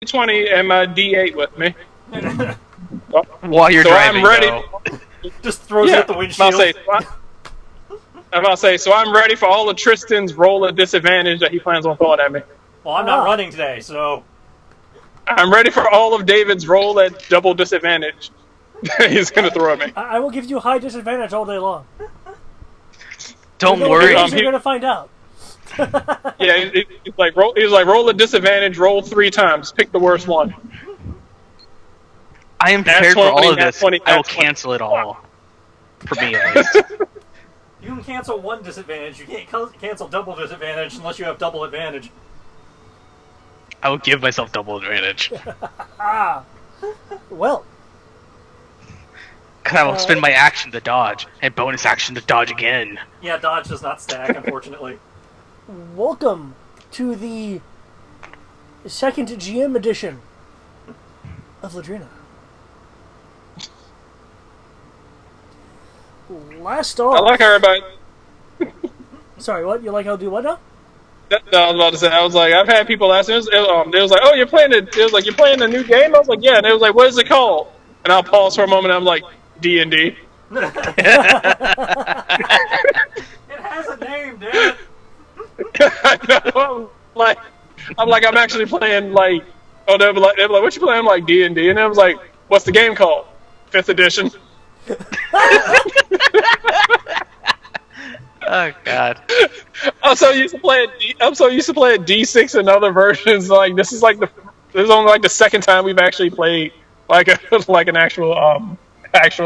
D20 and my D8 with me. While you're So driving, I'm ready. though. Just throws it at the windshield. I'm about to say, so I'm ready for all of Tristan's roll of disadvantage that he plans on throwing at me. Well, I'm not running today, so... I'm ready for all of David's roll at double disadvantage he's going to throw at me. I will give you high disadvantage all day long. Don't worry. You're going to find out. Yeah, he's like roll a disadvantage, roll 3 times, pick the worst one. I am prepared for all of this. 20, I will cancel it all. For me, at least. You can cancel one disadvantage. You can't cancel double disadvantage unless you have double advantage. I will give myself double advantage. Well. Because I will spend my action to dodge, and bonus action to dodge again. Yeah, dodge does not stack, unfortunately. Welcome to the second GM edition of Ladrina. Last off... I like how everybody... Sorry, what? You like how to do what now? No, I was about to say, I was like, I've had people ask me, it was like, oh, you're playing a new game? I was like, yeah, and it was like, what is it called? And I'll pause for a moment, and I'm like, D&D. It has a name, dude. I know, I'm actually playing, like, oh, they'll be like, what you playing? I'm like, D&D, and I was like, what's the game called? 5th edition. Oh God! I'm so used to playing D6 and other versions. Like this is only like the second time we've actually played like an actual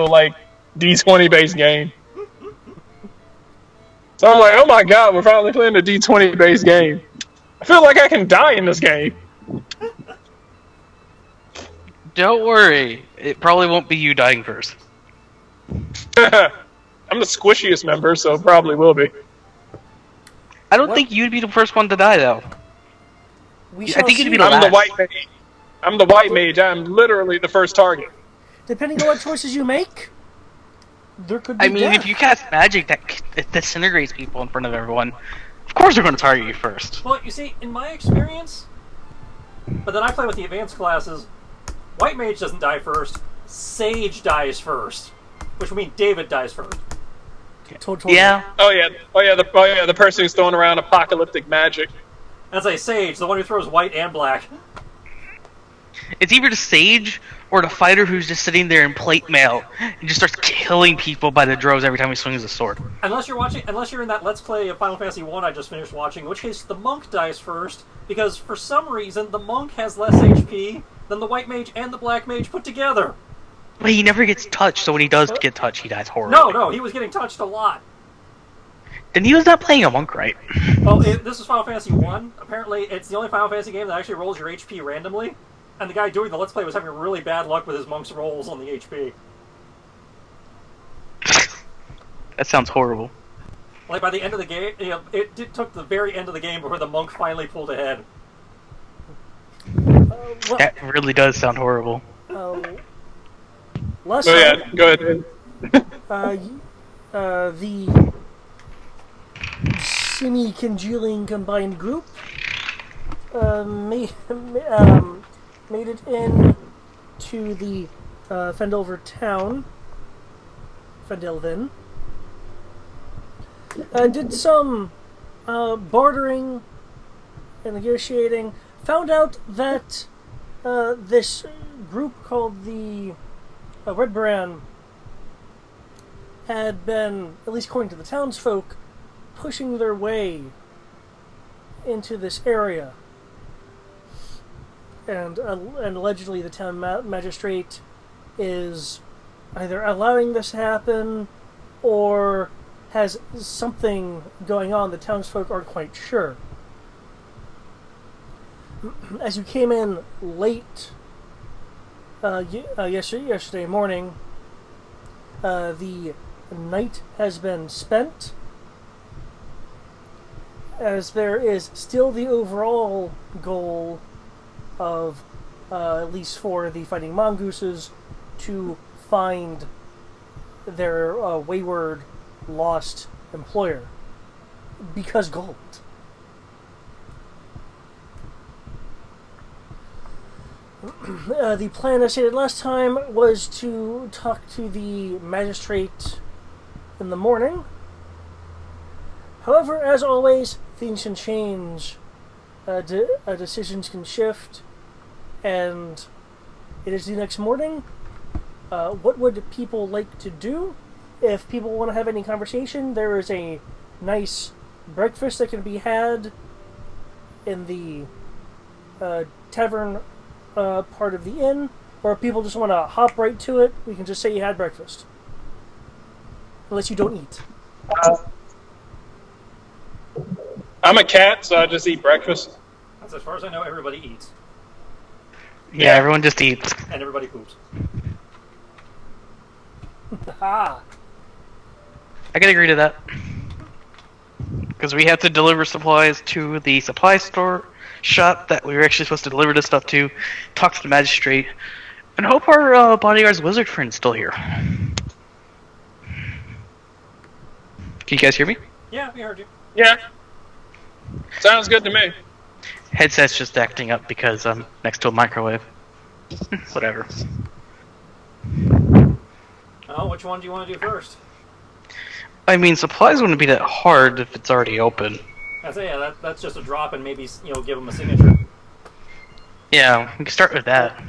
like D20 based game. So I'm like, oh my God, we're finally playing a D20 based game. I feel like I can die in this game. Don't worry, it probably won't be you dying first. I'm the squishiest member, so it probably will be. I don't think you'd be the first one to die, though. I think you'd be the last. I'm the white mage. I'm literally the first target. Depending on what choices you make, there could be death. If you cast magic that disintegrates people in front of everyone, of course they're going to target you first. Well, you see, in my experience, but then I play with the advanced classes, white mage doesn't die first, sage dies first. Which would mean David dies first. Yeah. Oh yeah. The person who's throwing around apocalyptic magic. That's a sage, the one who throws white and black. It's either the sage or the fighter who's just sitting there in plate mail and just starts killing people by the droves every time he swings a sword. Unless you're in that Let's Play of Final Fantasy 1 I just finished watching, in which case the monk dies first, because for some reason the monk has less HP than the white mage and the black mage put together. But he never gets touched, so when he does get touched, he dies horribly. No, he was getting touched a lot. Then he was not playing a monk right. Well, this is Final Fantasy 1. Apparently, it's the only Final Fantasy game that actually rolls your HP randomly. And the guy doing the Let's Play was having really bad luck with his monk's rolls on the HP. That sounds horrible. Like, by the end of the game, it took the very end of the game before the monk finally pulled ahead. That really does sound horrible. Go ahead. The semi-congealing combined group made it in to the Fendelver town, Fendelvin, did some bartering and negotiating, found out that this group called the Red Baron had been, at least according to the townsfolk, pushing their way into this area. And allegedly the town magistrate is either allowing this to happen or has something going on the townsfolk aren't quite sure. As you came in late yesterday morning, the night has been spent, as there is still the overall goal of, at least for the Fighting Mongooses, to find their wayward, lost employer. Because gold. The plan, as stated last time, was to talk to the magistrate in the morning. However, as always, things can change. Decisions can shift, and it is the next morning. What would people like to do? If people want to have any conversation, there is a nice breakfast that can be had in the tavern part of the inn, or if people just want to hop right to it, we can just say you had breakfast. Unless you don't eat. I'm a cat, so I just eat breakfast. That's as far as I know, everybody eats. Yeah, everyone just eats. And everybody poops. Ah. I can agree to that. Because we have to deliver supplies to the supply store shop that we were actually supposed to deliver this stuff to, talk to the magistrate, and hope our bodyguard's wizard friend's still here. Can you guys hear me? Yeah, we heard you. Yeah. Sounds good to me. Headset's just acting up because I'm next to a microwave. Whatever. Oh, which one do you want to do first? I mean, supplies wouldn't be that hard if it's already open. I say, yeah, that's just a drop, and maybe give them a signature. Yeah, we can start with that.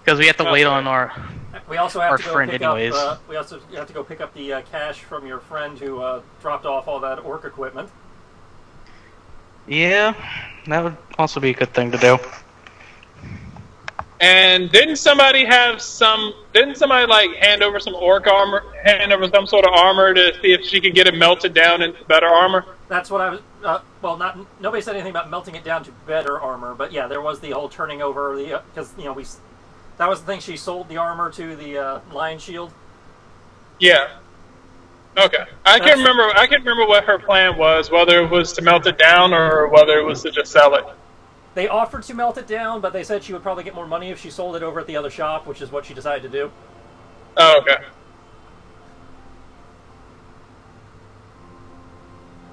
Because we have to wait on our... We also have Our to go friend pick anyways. up. We also have to go pick up the cash from your friend who dropped off all that orc equipment. Yeah, that would also be a good thing to do. And didn't somebody like hand over some orc armor, hand over some sort of armor to see if she could get it melted down into better armor? That's what I was. Nobody said anything about melting it down to better armor, but yeah, there was the whole turning over the because that was the thing. She sold the armor to the lion shield. Yeah. Okay. I can't remember what her plan was, whether it was to melt it down or whether it was to just sell it. They offered to melt it down, but they said she would probably get more money if she sold it over at the other shop, which is what she decided to do. Oh, okay.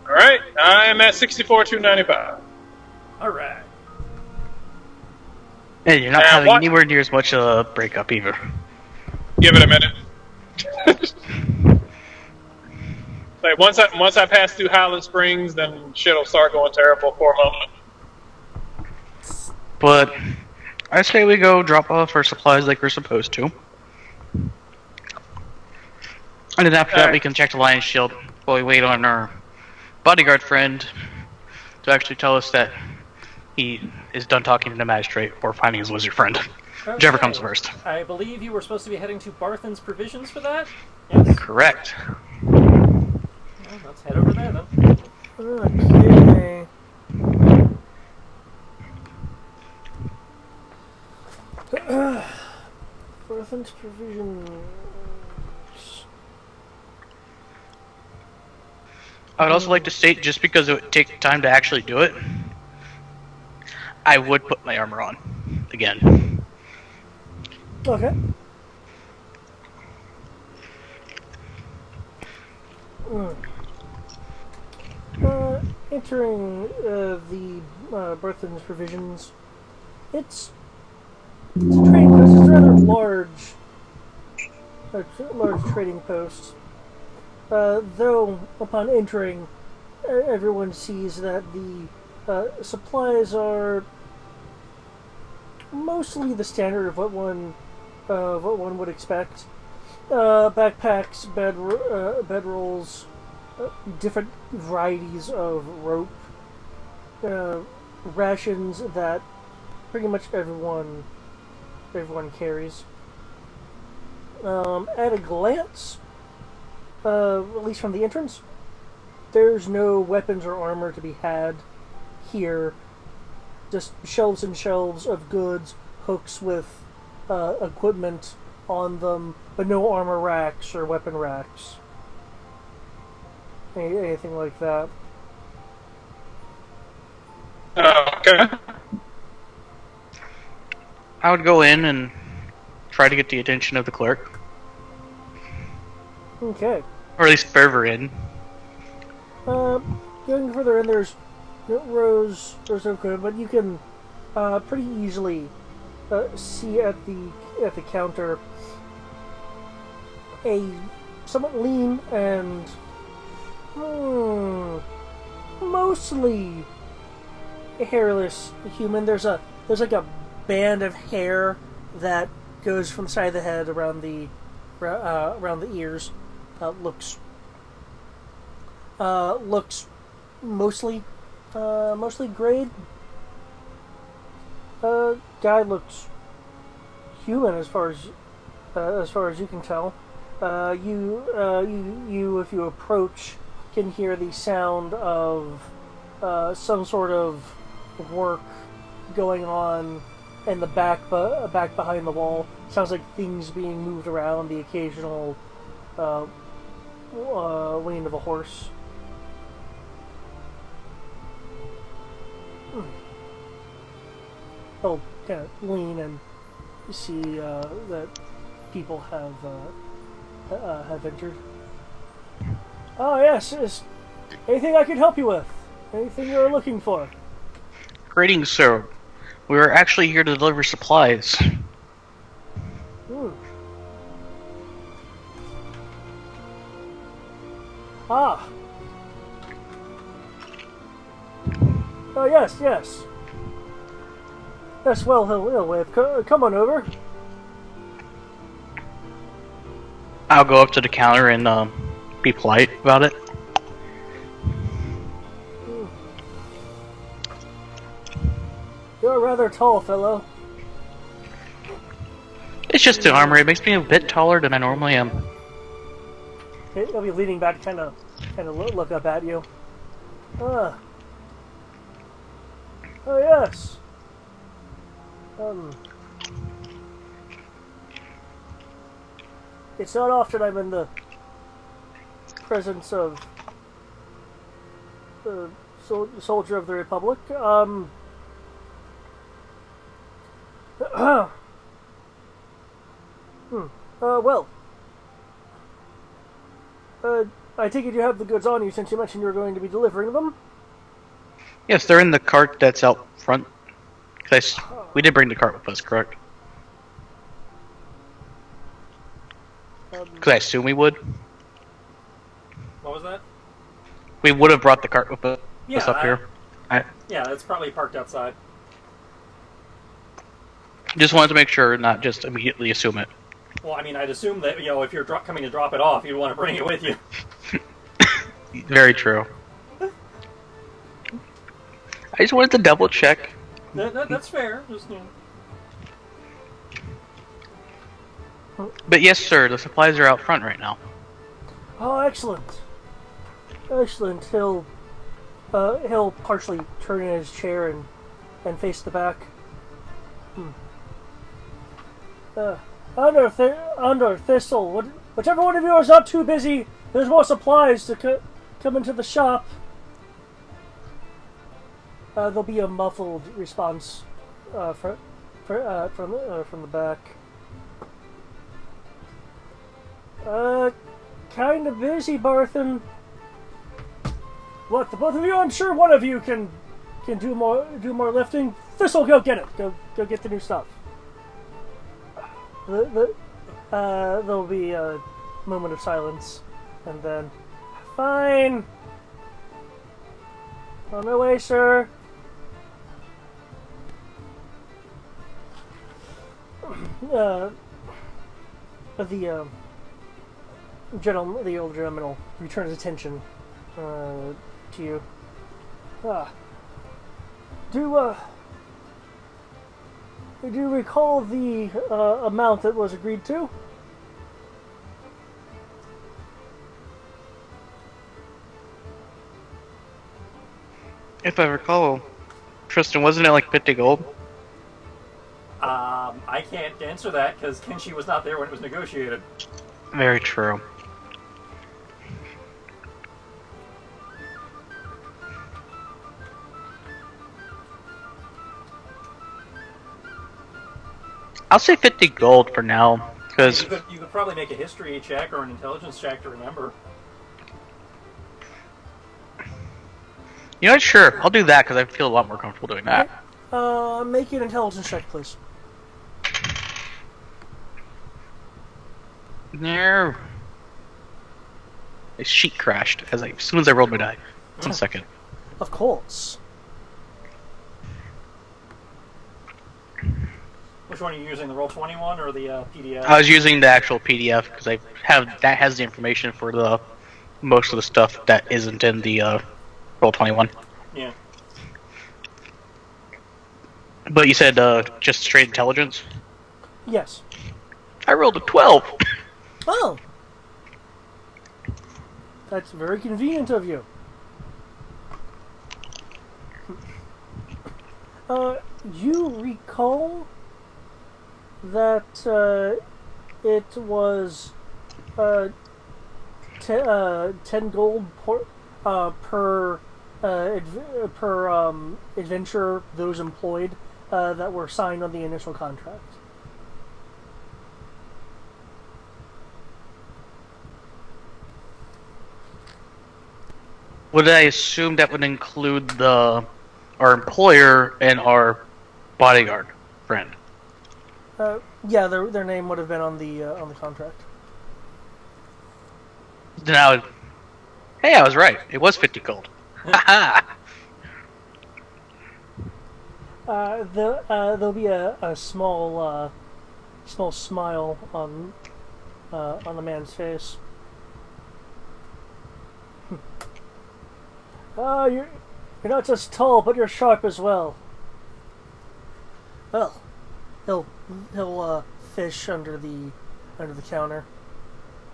Alright, I'm at 64,295. Alright. And you're not having anywhere near as much of a breakup either. Give it a minute. Like once I pass through Highland Springs, then shit'll start going terrible for a moment. But I say we go drop off our supplies like we're supposed to. And then after that we can check the lion's shield while we wait on our bodyguard friend to actually tell us that he is done talking to the magistrate or finding his wizard friend. Okay. Whichever comes first. I believe you were supposed to be heading to Barthen's Provisions for that? Yes? Correct. Well, let's head over there then. Okay. Barthen's Provisions. I would also like to state, just because it would take time to actually do it, I would put my armor on again. Okay. Entering the Barthen's Provisions, it's a trading post. It's a rather large trading post. Though upon entering, everyone sees that the supplies are mostly the standard of what one would expect. Backpacks, bedrolls, different varieties of rope, rations that pretty much everyone carries. At a glance, at least from the entrance, there's no weapons or armor to be had here. Just shelves and shelves of goods, hooks with equipment on them, but no armor racks or weapon racks. Anything like that. Okay. I would go in and try to get the attention of the clerk. Okay. Or at least further in. Going further in, there's rows of equipment, but you can pretty easily see at the counter a somewhat lean and mostly hairless human. There's like a band of hair that goes from the side of the head around the ears. Looks mostly grayed. Guy looks human as far as you can tell. You if you approach can hear the sound of some sort of work going on in the back behind the wall. Sounds like things being moved around, the occasional whinnying of a horse. Oh, kind of lean and see that people have entered. Oh yes. Anything I can help you with? Anything you're looking for? Greetings, sir. We are actually here to deliver supplies. Ah. Oh yes. Yes, well, wave. Come on over. I'll go up to the counter and be polite about it. You're a rather tall fellow. It's just the armor. It makes me a bit taller than I normally am. He'll be leaning back, kind of look up at you. Oh yes. It's not often I'm in the presence of the soldier of the Republic. Well. I take it you have the goods on you since you mentioned you were going to be delivering them? Yes, they're in the cart that's out front. We did bring the cart with us, correct? Because I assume we would. What was that? We would have brought the cart with us up here. Yeah, it's probably parked outside. Just wanted to make sure, not just immediately assume it. Well, I mean, I'd assume that, if you're coming to drop it off, you'd want to bring it with you. Very true. I just wanted to double check. That's fair. Just, But yes, sir, the supplies are out front right now. Oh, excellent. Excellent. He'll partially turn in his chair and face the back. Under Thistle, whichever one of you is not too busy, there's more supplies to come into the shop. There'll be a muffled response from the back. Kind of busy, Barthen. What, the both of you? I'm sure one of you can do more lifting. This'll go get it. Go get the new stuff. There'll be a moment of silence, and then, fine. On my way, sir. The old gentleman will return his attention to you. Do you recall the amount that was agreed to? If I recall, Tristan, wasn't it like 50 gold? I can't answer that because Kenshi was not there when it was negotiated. Very true. I'll say 50 gold for now, because you could probably make a history check or an intelligence check to remember. you know what? Sure, I'll do that because I feel a lot more comfortable doing that. Make an intelligence check, please. No. My sheet crashed as soon as I rolled my die. 1 second. Of course. Which one are you using, the Roll20 one or the PDF? I was using the actual PDF because that has the information for the most of the stuff that isn't in the Roll21. Yeah. But you said just straight intelligence? Yes. I rolled a 12. Oh! That's very convenient of you. You recall that it was 10 gold per adventure those employed that were signed on the initial contract. Would I assume that would include our employer and our bodyguard friend? Yeah, their name would have been on the contract. Now, hey, I was right. It was 50 gold. Haha. There'll be a small small smile on the man's face. You're not just tall, but you're sharp as well. Well, he'll fish under the counter.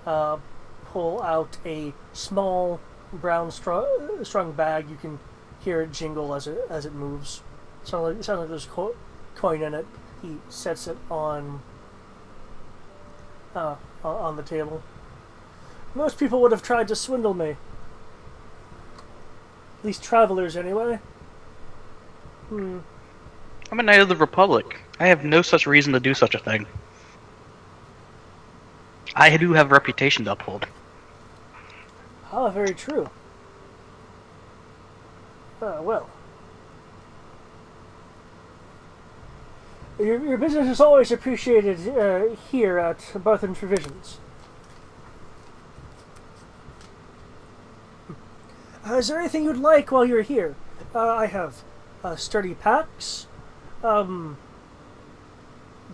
Pull out a small brown strung bag. You can hear it jingle as it moves. Sounds like there's coin in it. He sets it on the table. Most people would have tried to swindle me. At least travelers, anyway. I'm a Knight of the Republic. I have no such reason to do such a thing. I do have a reputation to uphold. Ah, very true. Well. Your business is always appreciated here at Barthen's Provisions. Is there anything you'd like while you're here? I have sturdy packs.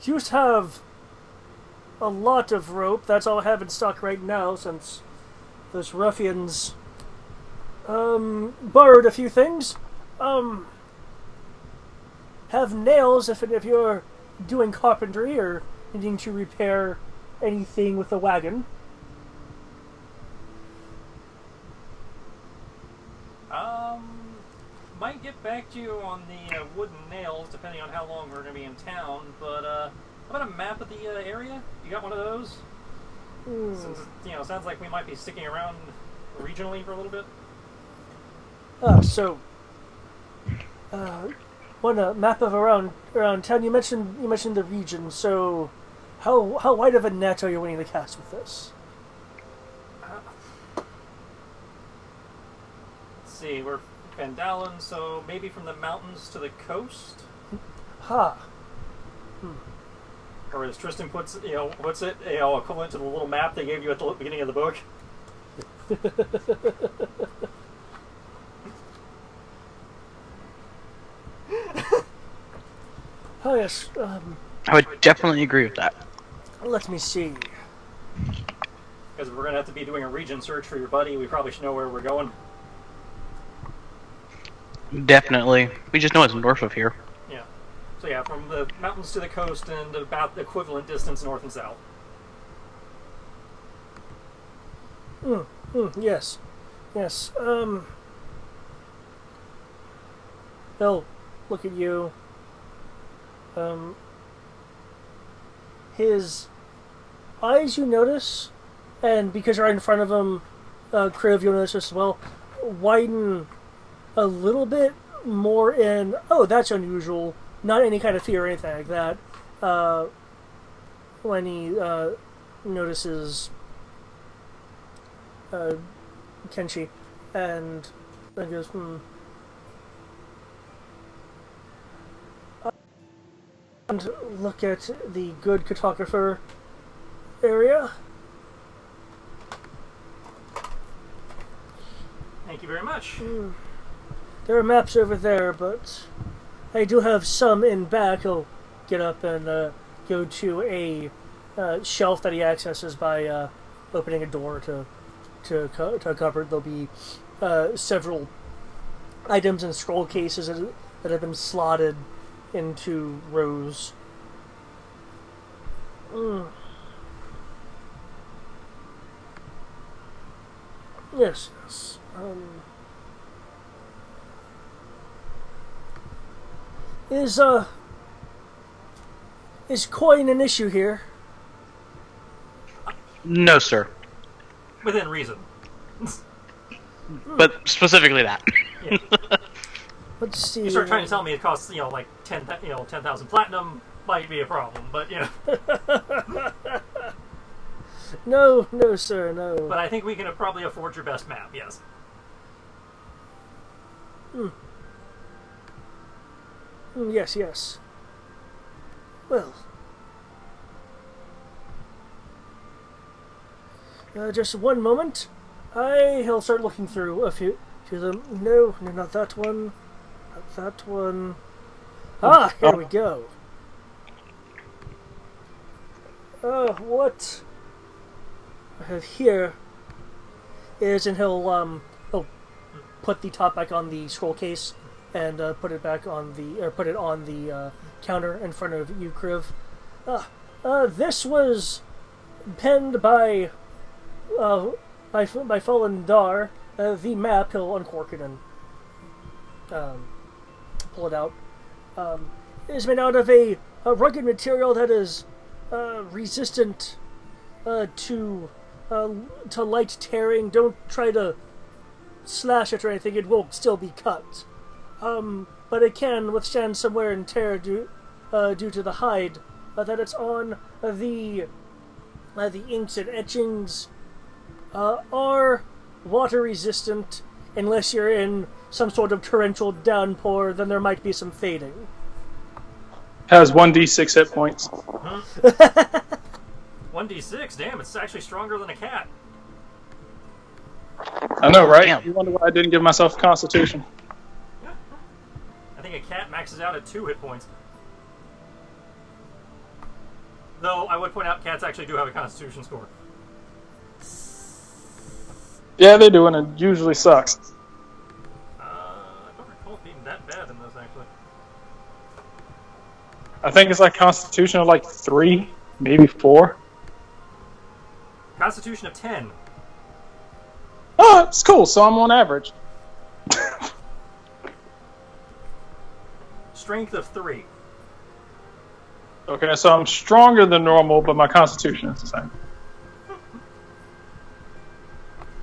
Used to have a lot of rope. That's all I have in stock right now since those ruffians borrowed a few things. Have nails if you're doing carpentry or needing to repair anything with a wagon. Might get back to you on the wooden nails, depending on how long we're going to be in town, but how about a map of the area? You got one of those? Since, sounds like we might be sticking around regionally for a little bit. One map of around town. You mentioned the region. So, how wide of a net are you wanting to cast with this? Let's see, we're Vandalen, so maybe from the mountains to the coast? Ha. Or as Tristan puts it, equivalent to the little map they gave you at the beginning of the book. Oh yes. I would definitely agree with that. Let me see. Because we're going to have to be doing a region search for your buddy, we probably should know where we're going. Definitely. We just know it's north of here. Yeah. So yeah, from the mountains to the coast and about the equivalent distance north and south. Yes. Yes. He'll look at you. His eyes, you notice, and because you're right in front of him, Kriv, you'll notice this as well, widen a little bit more in, oh, that's unusual, not any kind of fear or anything like that, when he notices Kenshi, and then goes, and look at the good cartographer area. Thank you very much. There are maps over there, but I do have some in back. He'll get up and go to a shelf that he accesses by opening a door to a cupboard. There'll be several items and scroll cases that have been slotted into rows. Yes, yes. Is coin an issue here? No, sir. Within reason. But specifically that. Yeah. Let's see. You start trying to tell me it costs, like 10,000 platinum, might be a problem, but No, sir, no. But I think we can probably afford your best map. Yes. Yes. Well, just one moment. He'll start looking through a few of them. No, not that one. Not that one. Ah, here we go. What I have here is, and he'll put the top back on the scroll case and put it back on the counter in front of you, Kriv. This was penned by Fallen Dar. The map, he'll uncork it and pull it out. Is made out of a rugged material that is resistant to light tearing. Don't try to slash it or anything; it will still be cut. But it can withstand some wear and tear due to the hide that it's on. The inks and etchings are water resistant unless you're in some sort of torrential downpour. Then there might be some fading. Has 1d6 hit points. 1d6, damn, it's actually stronger than a cat. I know, right? Damn. You wonder why I didn't give myself a constitution. I think a cat maxes out at 2 hit points. Though, I would point out cats actually do have a constitution score. Yeah, they do, and it usually sucks. I don't recall it being that bad in this, actually. I think it's like constitution of like 3, maybe 4. Constitution of 10. Oh, it's cool, so I'm on average. Strength of 3. Okay, so I'm stronger than normal, but my constitution is the same.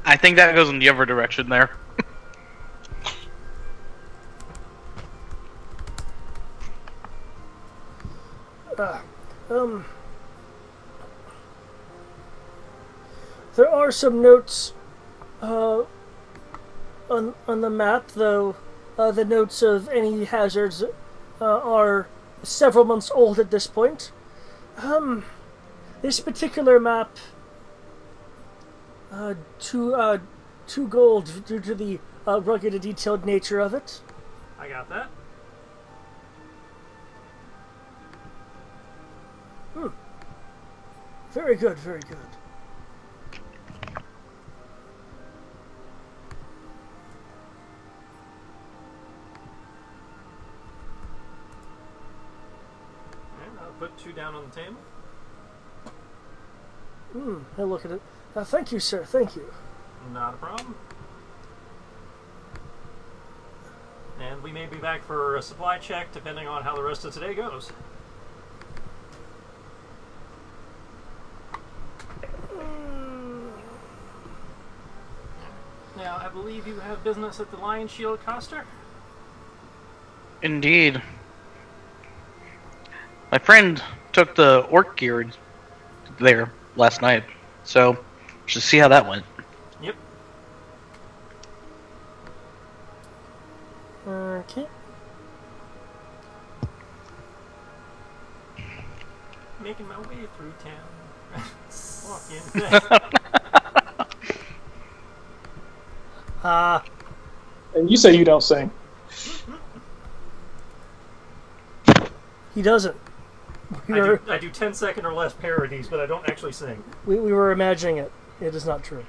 I think that goes in the other direction there. There are some notes on the map, though. The notes of any hazards are several months old at this point. This particular map, 2 gold due to the rugged and detailed nature of it. I got that. Very good, very good. And I'll put 2 down on the table. I'll look at it. Thank you, sir, thank you. Not a problem. And we may be back for a supply check depending on how the rest of today goes. Now, I believe you have business at the Lion Shield Coster? Indeed. My friend took the orc gear there last night, so should see how that went. Yep. Okay. Making my way through town. Walking. And you say you don't sing. He doesn't. I do 10-second or less parodies, but I don't actually sing. We were imagining it. It is not true.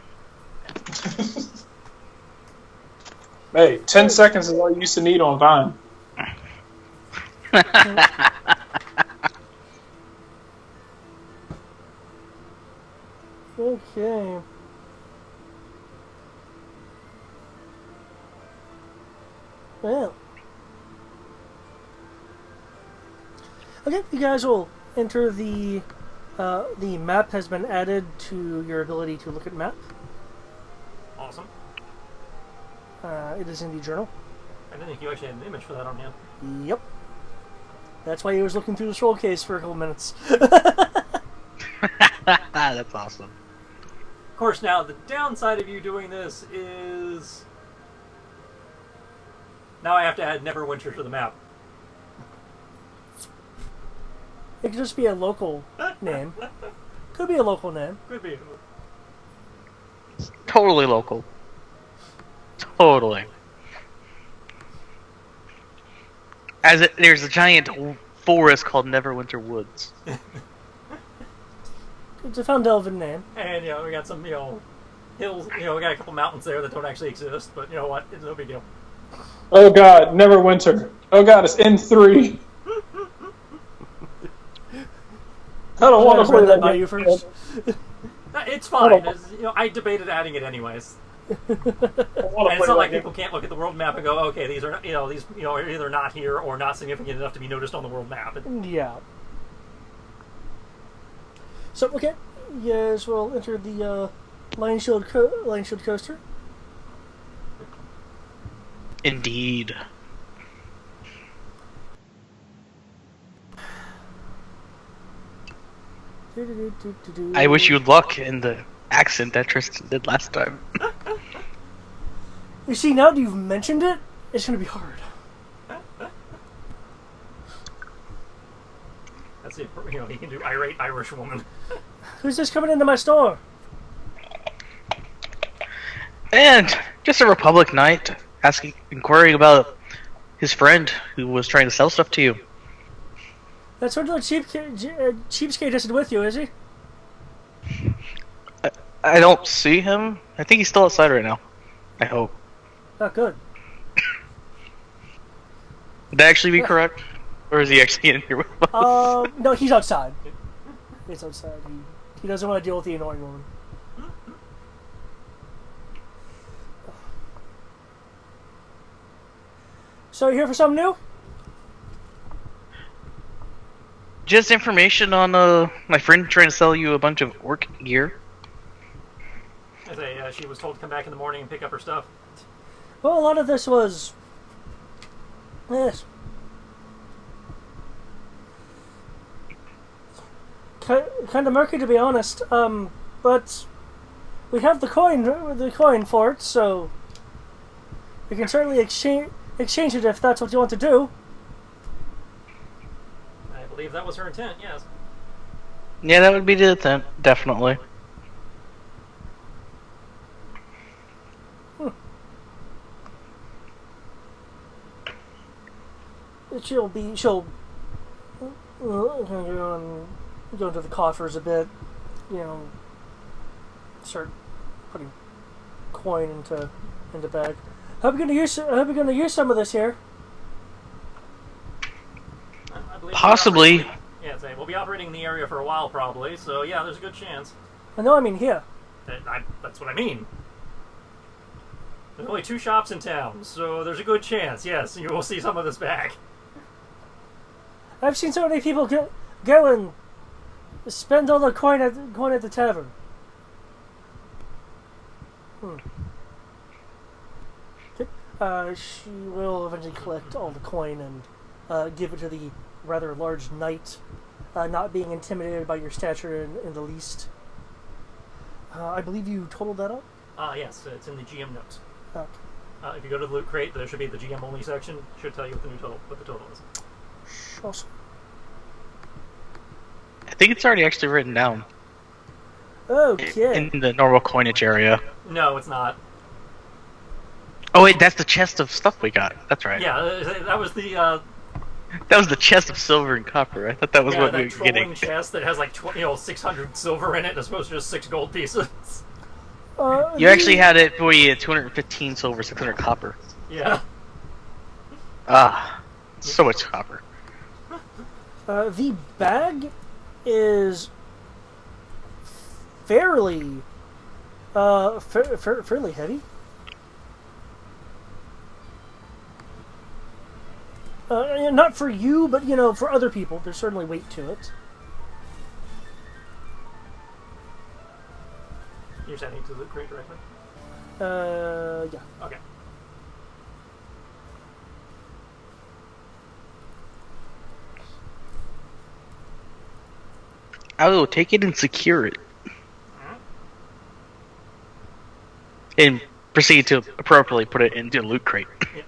Hey, 10 seconds is all you used to need on Vine. Okay. Well. Okay, you guys will enter the map has been added to your ability to look at map. Awesome. It is in the journal. I didn't think you actually had an image for that on hand. Yep. That's why he was looking through the scroll case for a couple minutes. That's awesome. Of course, now the downside of you doing this is now I have to add Neverwinter to the map. It could just be a local name. Could be a local name. Could be. Totally local. Totally. There's a giant forest called Neverwinter Woods. It's a Foundelvin name. And we got some hills. We got a couple mountains there that don't actually exist, but you know what? It's no big deal. Oh god, Neverwinter. Oh god, it's N3. I don't want to play that by game. you first. It's fine. I debated adding it anyways. And it's not like people can't look at the world map and go, okay, these are are either not here or not significant enough to be noticed on the world map. Yeah. So okay, yes, we'll enter the Lion Shield coaster. Indeed. I wish you luck in the accent that Tristan did last time. You see, now that you've mentioned it, it's going to be hard. That's it. He can do irate Irish woman. Who's this coming into my store? And just a Republic Knight inquiring about his friend who was trying to sell stuff to you. That's what the cheapskate isn't with you, is he? I don't see him. I think he's still outside right now. I hope. Not good. Would that actually be correct? Or is he actually in here with us? No, he's outside. He's outside. He doesn't want to deal with the annoying woman. So you here for something new? Just information on my friend trying to sell you a bunch of orc gear. I say she was told to come back in the morning and pick up her stuff. Well, a lot of this was... Yes. Kind of murky, to be honest. But we have the coin for it, so we can certainly exchange it if that's what you want to do. I believe that was her intent. Yes. Yeah, that would be the intent, definitely. She'll go into the coffers a bit, start putting coin into bag. I hope you're gonna use some of this here. I believe Possibly. We'll be operating in the area for a while, probably. So yeah, there's a good chance. I mean here. That's what I mean. There's only 2 shops in town, so there's a good chance. Yes, you will see some of this back. I've seen so many people go and spend all the coin at the tavern. She will eventually collect all the coin and give it to the rather large knight, not being intimidated by your stature in the least. I believe you totaled that up? Yes, it's in the GM notes. Okay. If you go to the loot crate, there should be the GM only section. Should tell you what the total is. Awesome. I think it's already actually written down. Okay. In the normal coinage area. No, it's not. Oh wait, that's the chest of stuff we got. That's right. Yeah, that was the That was the chest of silver and copper. I thought that was what we that were getting. trolling chest that has like 600 silver in it as opposed to just 6 gold pieces. You actually had it for you 215 silver, 600 copper. Yeah. Ah, so much copper. The bag is fairly, fairly heavy. Not for you, but for other people, there's certainly weight to it. You're sending to the crate directly? Yeah. Okay. I will take it and secure it. And proceed to appropriately put it into the loot crate. Yeah.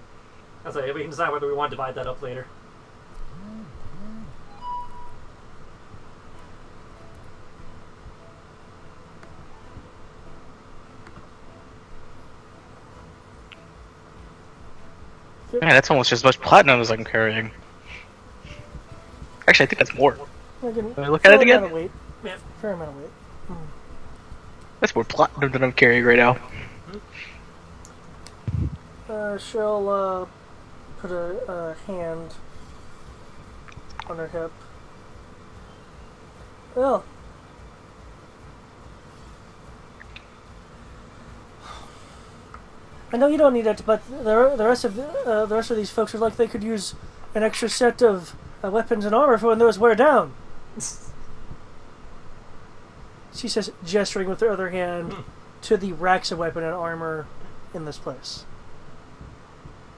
I'll say we can decide whether we want to divide that up later. Man, that's almost as much platinum as I'm carrying. Actually, I think that's more. Can I look at it again? Yeah. Fair amount of weight. That's more platinum than I'm carrying right now. She'll put a hand on her hip. Well, I know you don't need it, but the rest of these folks are like they could use an extra set of weapons and armor for when those wear down. She says, gesturing with her other hand to the racks of weapon and armor in this place.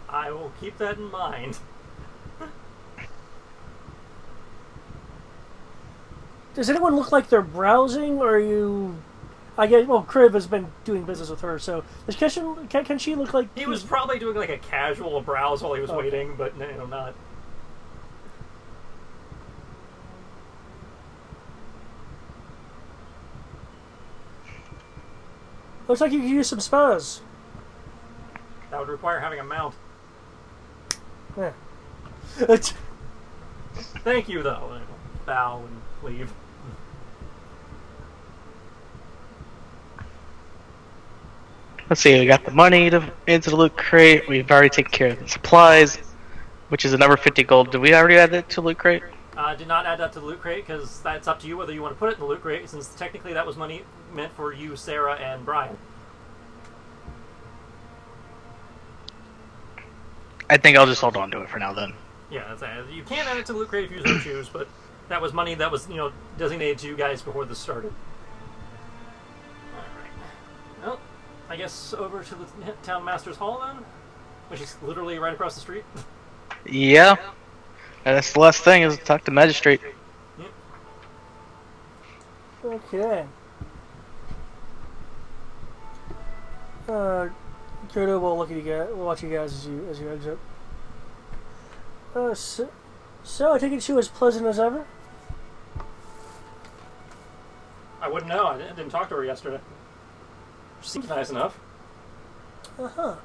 I will keep that in mind. Does anyone look like they're browsing, or are you... I guess, well, Crib has been doing business with her, so can she look like... He was probably doing like a casual browse while he was waiting, but not. Looks like you could use some spurs. That would require having a mount. Yeah. Thank you, though. Bow and leave. Let's see, we got the money into the loot crate. We've already taken care of the supplies, which is another 50 gold. Did we already add that to the loot crate? Did not add that to the loot crate because that's up to you whether you want to put it in the loot crate, since technically that was money meant for you, Sarah, and Brian. I think I'll just hold on to it for now then. Yeah, that's it. You can add it to the loot crate if you so choose, but that was money that was designated to you guys before this started. All right. Well, I guess over to the town master's hall then, which is literally right across the street. Yeah. And that's the last thing, is to talk to magistrate. Yep. Okay. Kodo will look at you guys, watch you guys as you exit. So I take it she was pleasant as ever? I wouldn't know. I didn't talk to her yesterday. She seems nice enough. Uh-huh.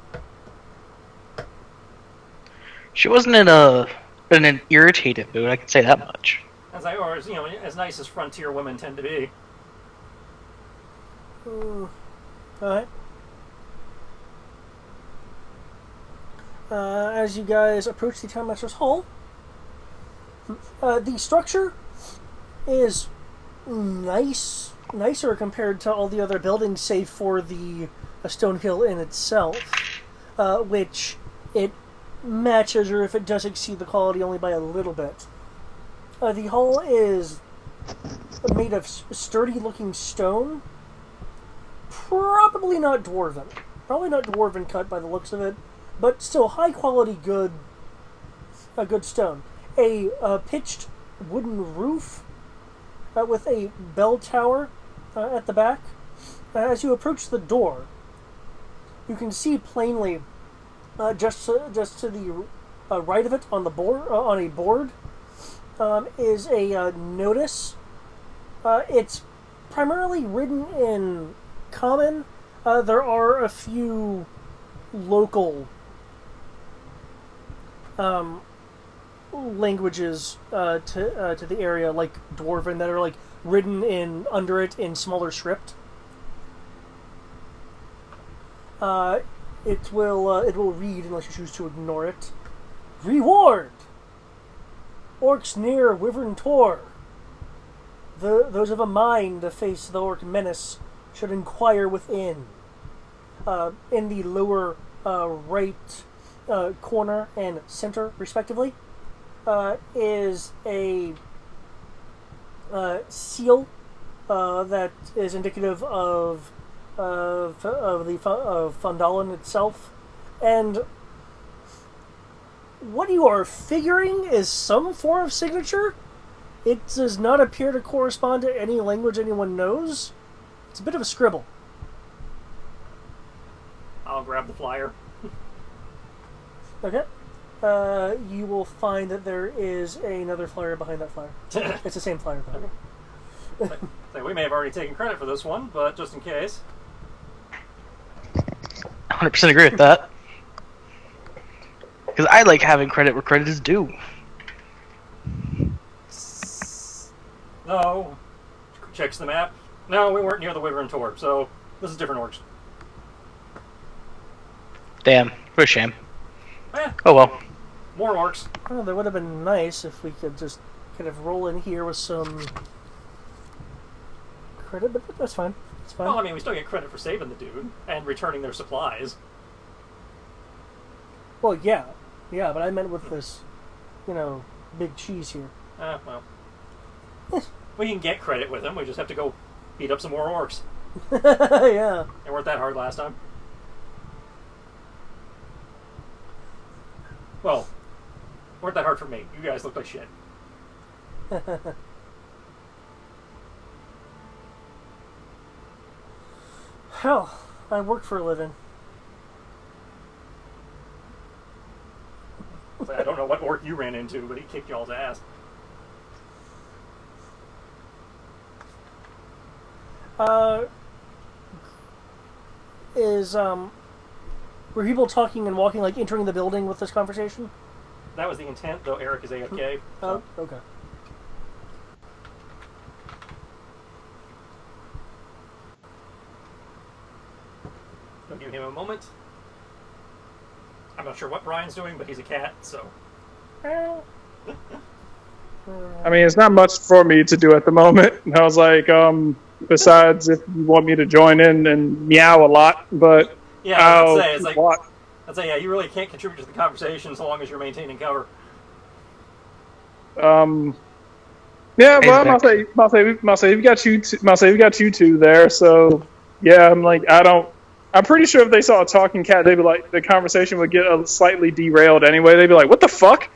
She wasn't in an irritated mood, I can say that much. As nice as frontier women tend to be. Alright. As you guys approach the town master's hall, the structure is nicer compared to all the other buildings, save for the stone hill in itself, which it matches, or if it does exceed the quality, only by a little bit. The hall is made of sturdy-looking stone, probably not dwarven cut by the looks of it, but still high-quality, good stone. A pitched wooden roof with a bell tower at the back. As you approach the door, you can see plainly, just to the right of it on the board, on a board, is a notice. It's primarily written in common. There are a few local languages to the area, like Dwarven, that are like written in under it in smaller script. It will read unless you choose to ignore it. Reward. Orcs near Wyvern Tor. Those of a mind to face the orc menace should inquire within. In the lower right corner and center, respectively, is a seal that is indicative of Fondalen itself, and what you are figuring is some form of signature. It does not appear to correspond to any language anyone knows. It's a bit of a scribble. I'll grab the flyer. Okay. You will find that there is another flyer behind that flyer. It's the same flyer, though. So we may have already taken credit for this one, but just in case. 100% agree with that. Because I like having credit where credit is due. No. Checks the map. No, we weren't near the Wyvern Tor, so this is different orcs. Damn, what a shame. Eh, Oh well. more orcs. Oh, that would have been nice if we could just kind of roll in here with some credit, but that's fine. It's fine. Well, I mean, we still get credit for saving the dude and returning their supplies. Well, yeah, but I meant with this, big cheese here. Well. We can get credit with him, we just have to go beat up some more orcs. Yeah. They weren't that hard last time. Well, weren't that hard for me. You guys look like shit. Hell, I work for a living. I don't know what orc you ran into, but he kicked y'all's ass. Were people talking and walking, like entering the building with this conversation? That was the intent, though Eric is AFK. Oh, okay. Don't give him a moment. I'm not sure what Brian's doing, but he's a cat, so. I mean, it's not much for me to do at the moment. I was like, besides if you want me to join in and meow a lot, but Yeah, I'd say, it's like, what? I'd say, yeah, you really can't contribute to the conversation so long as you're maintaining cover. Yeah, well, I'll say, we got you two there, so yeah, I'm pretty sure if they saw a talking cat, they'd be like, the conversation would get slightly derailed anyway. They'd be like, what the fuck?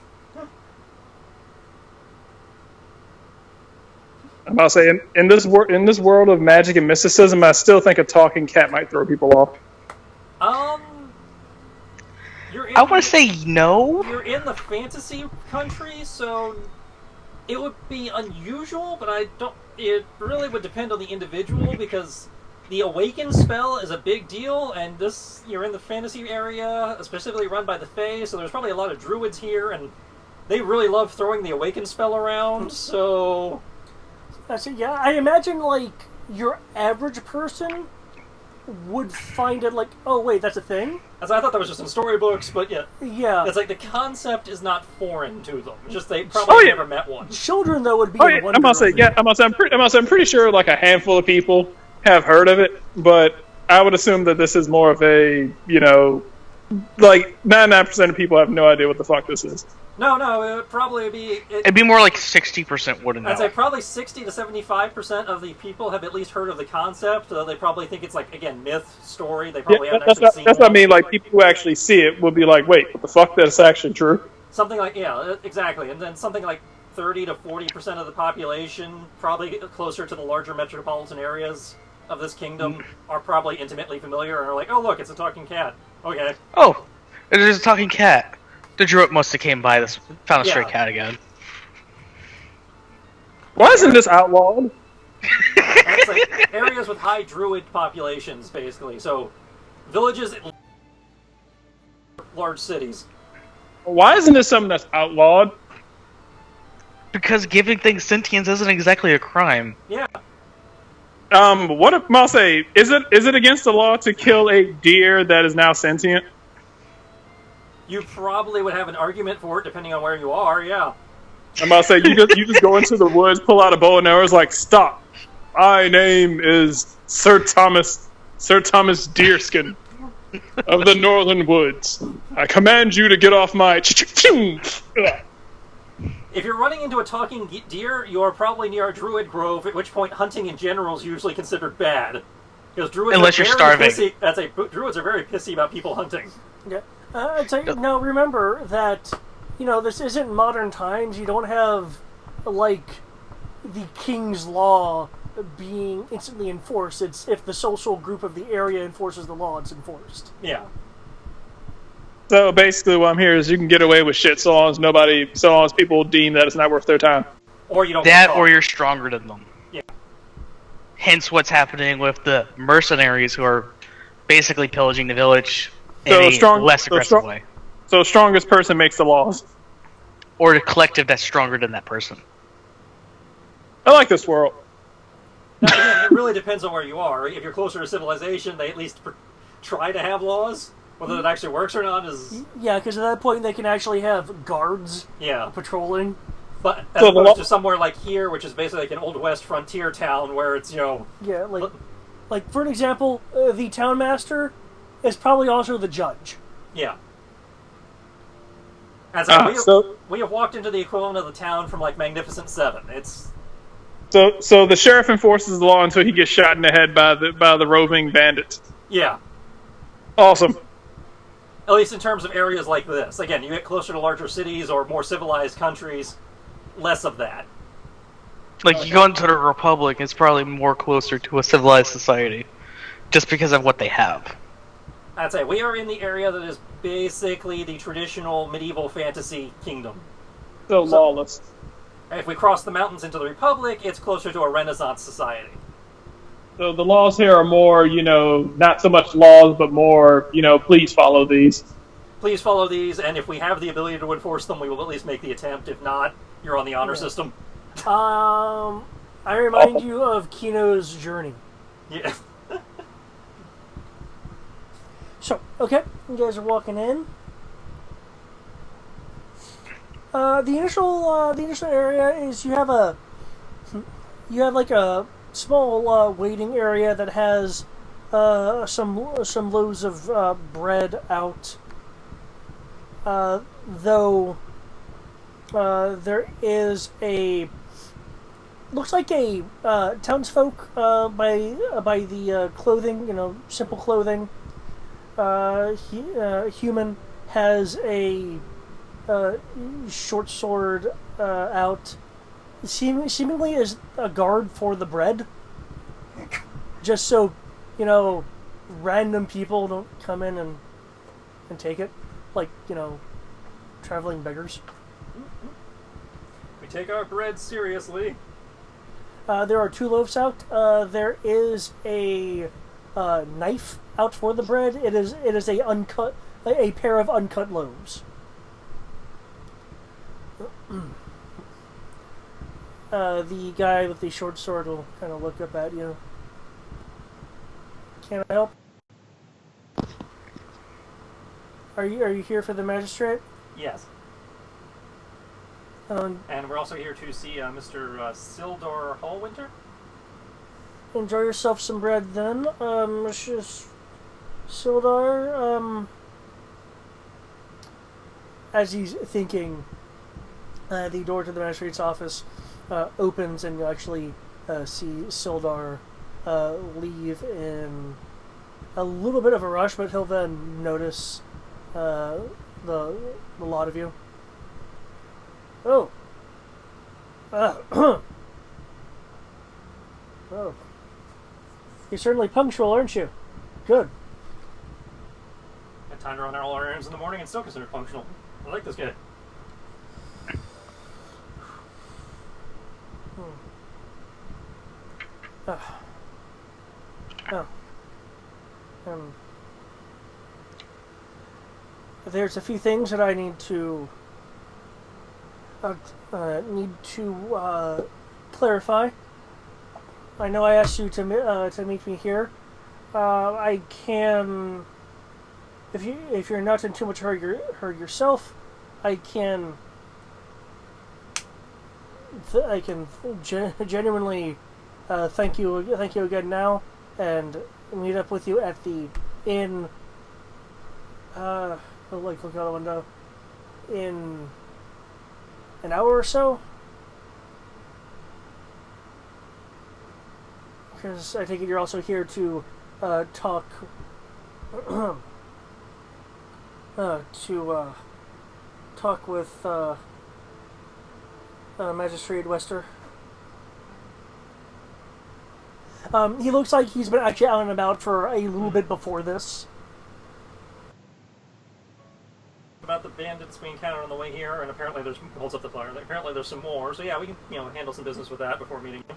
I'm about to say, in this world of magic and mysticism, I still think a talking cat might throw people off. I want to say no. You're in the fantasy country, so it would be unusual, but it really would depend on the individual, because the Awaken spell is a big deal, and you're in the fantasy area, specifically run by the Fae, so there's probably a lot of druids here, and they really love throwing the Awaken spell around, so. So yeah, I imagine like your average person would find it like, oh wait, that's a thing? As I thought that was just in storybooks, but yeah. Yeah. It's like the concept is not foreign to them. Just they probably yeah. never met one. Children though would be I'm pretty sure like a handful of people have heard of it, but I would assume that this is more of a, like 99% of people have no idea what the fuck this is. No, it would probably be. It'd be more like 60% wouldn't know. I'd say probably 60 to 75% of the people have at least heard of the concept. They probably think it's like, again, myth, story. They probably haven't actually seen it. That's what I mean. Like, people who actually see it will be like, wait, what the fuck? That's actually true? Something like, yeah, exactly. And then something like 30 to 40% of the population, probably closer to the larger metropolitan areas of this kingdom, are probably intimately familiar and are like, oh, look, it's a talking cat. Okay. Oh, there's a talking cat. The druid must have came by this, found a stray cat again. Why isn't this outlawed? It's like areas with high druid populations, basically. So, villages large cities. Why isn't this something that's outlawed? Because giving things sentience isn't exactly a crime. Yeah. What if I'll say? Is it against the law to kill a deer that is now sentient? You probably would have an argument for it depending on where you are, yeah. I'm about to say you just go into the woods, pull out a bow and arrows, like stop. My name is Sir Thomas Deerskin of the Northern Woods. I command you to get off my. If you're running into a talking deer, you are probably near a druid grove, at which point hunting in general is usually considered bad. Because druids Unless are you're very starving. pissy. Druids are very pissy about people hunting. Yeah. Now remember that, this isn't modern times. You don't have, like, the king's law being instantly enforced. It's if the social group of the area enforces the law, it's enforced. Yeah. So basically, what I'm hearing is you can get away with shit so long as people deem that it's not worth their time. Or you don't get That caught. or you're stronger than them. Yeah. Hence what's happening with the mercenaries who are basically pillaging the village in So a strong- less so aggressive strong- way. So strongest person makes the laws. Or the collective that's stronger than that person. I like this world. Now, again, it really depends on where you are. If you're closer to civilization, they at least try to have laws. Whether it actually works or not is... Yeah, because at that point they can actually have guards Yeah. patrolling. But as So the opposed law- to somewhere like here, which is basically like an Old West frontier town where it's, Yeah, like for an example, the town master is probably also the judge. Yeah. As I, so we have walked into the equivalent of the town from like Magnificent Seven. It's so the sheriff enforces the law until he gets shot in the head by the roving bandits. yeah. Awesome. At least in terms of areas like this. Again, you get closer to larger cities or more civilized countries, less of that. Like, you go into the Republic, it's probably more closer to a civilized society. Just because of what they have. I'd say we are in the area that is basically the traditional medieval fantasy kingdom. So lawless. If we cross the mountains into the Republic, it's closer to a Renaissance society. So the laws here are more, not so much laws, but more, please follow these. Please follow these, and if we have the ability to enforce them, we will at least make the attempt. If not, you're on the honor system. I remind you of Kino's journey. Yeah. So, okay, you guys are walking in. The initial area is you have like a small waiting area that has some loaves of bread out. Though there is looks like a townsfolk by the clothing, simple clothing. Human has a short sword out. Seemingly is a guard for the bread. Just so, random people don't come in and take it. Like, traveling beggars. We take our bread seriously. There are 2 loaves out. There is a knife out for the bread. It is a pair of uncut loaves. The guy with the short sword will kind of look up at you. Can I help? Are you here for the magistrate? Yes. Um, And we're also here to see Mr. Sildor Hallwinter. Enjoy yourself some bread then, Mr. Sildar. As he's thinking, the door to the magistrate's office opens, and you actually see Sildar leave in a little bit of a rush, but he'll then notice the lot of you. Oh. Oh. You're certainly punctual, aren't you? Good. Had time to run all our errands in the morning and still considered functional. I like this guy. Oh. there's a few things that I need to clarify. I know I asked you to meet me here. I can, if you're not in too much hurry yourself, I can genuinely thank you again now, and meet up with you at the inn. Look out the window in an hour or so. Because I take it you're also here to talk talk with Magistrate Wester. He looks like he's been actually out and about for a little bit before this. About the bandits we encountered on the way here, and apparently holds up the flyer. Apparently there's some more. So yeah, we can handle some business with that before meeting you.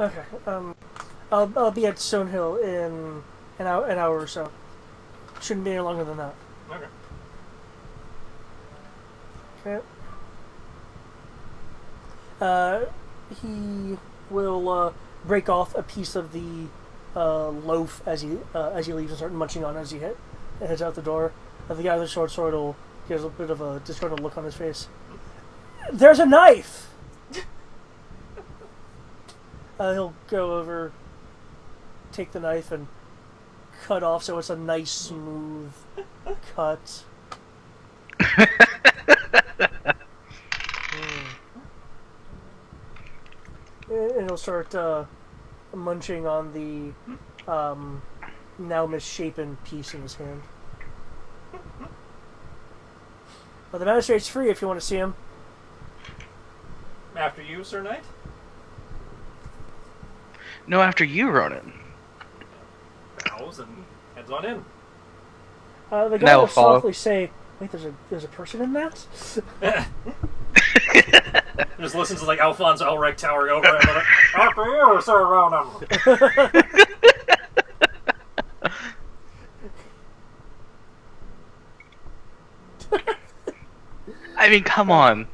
Okay. I'll be at Stonehill in an hour or so. Shouldn't be any longer than that. Okay. Okay. He will break off a piece of the loaf as he leaves and start munching on it as he heads out the door. The guy with the short sword will get a bit of a disgruntled look on his face. There's a knife! He'll go over, take the knife, and cut off so it's a nice, smooth cut. And he'll start munching on the now misshapen piece in his hand. Well, the magistrate's free if you want to see him. After you, Sir Knight? No, after you, Ronan. Bows and heads on in. The guy will softly say, "Wait, there's a person in that?" Just listens to like Alphonse Elric towering over him. Like, after you, Sir Ronan. I mean, come on.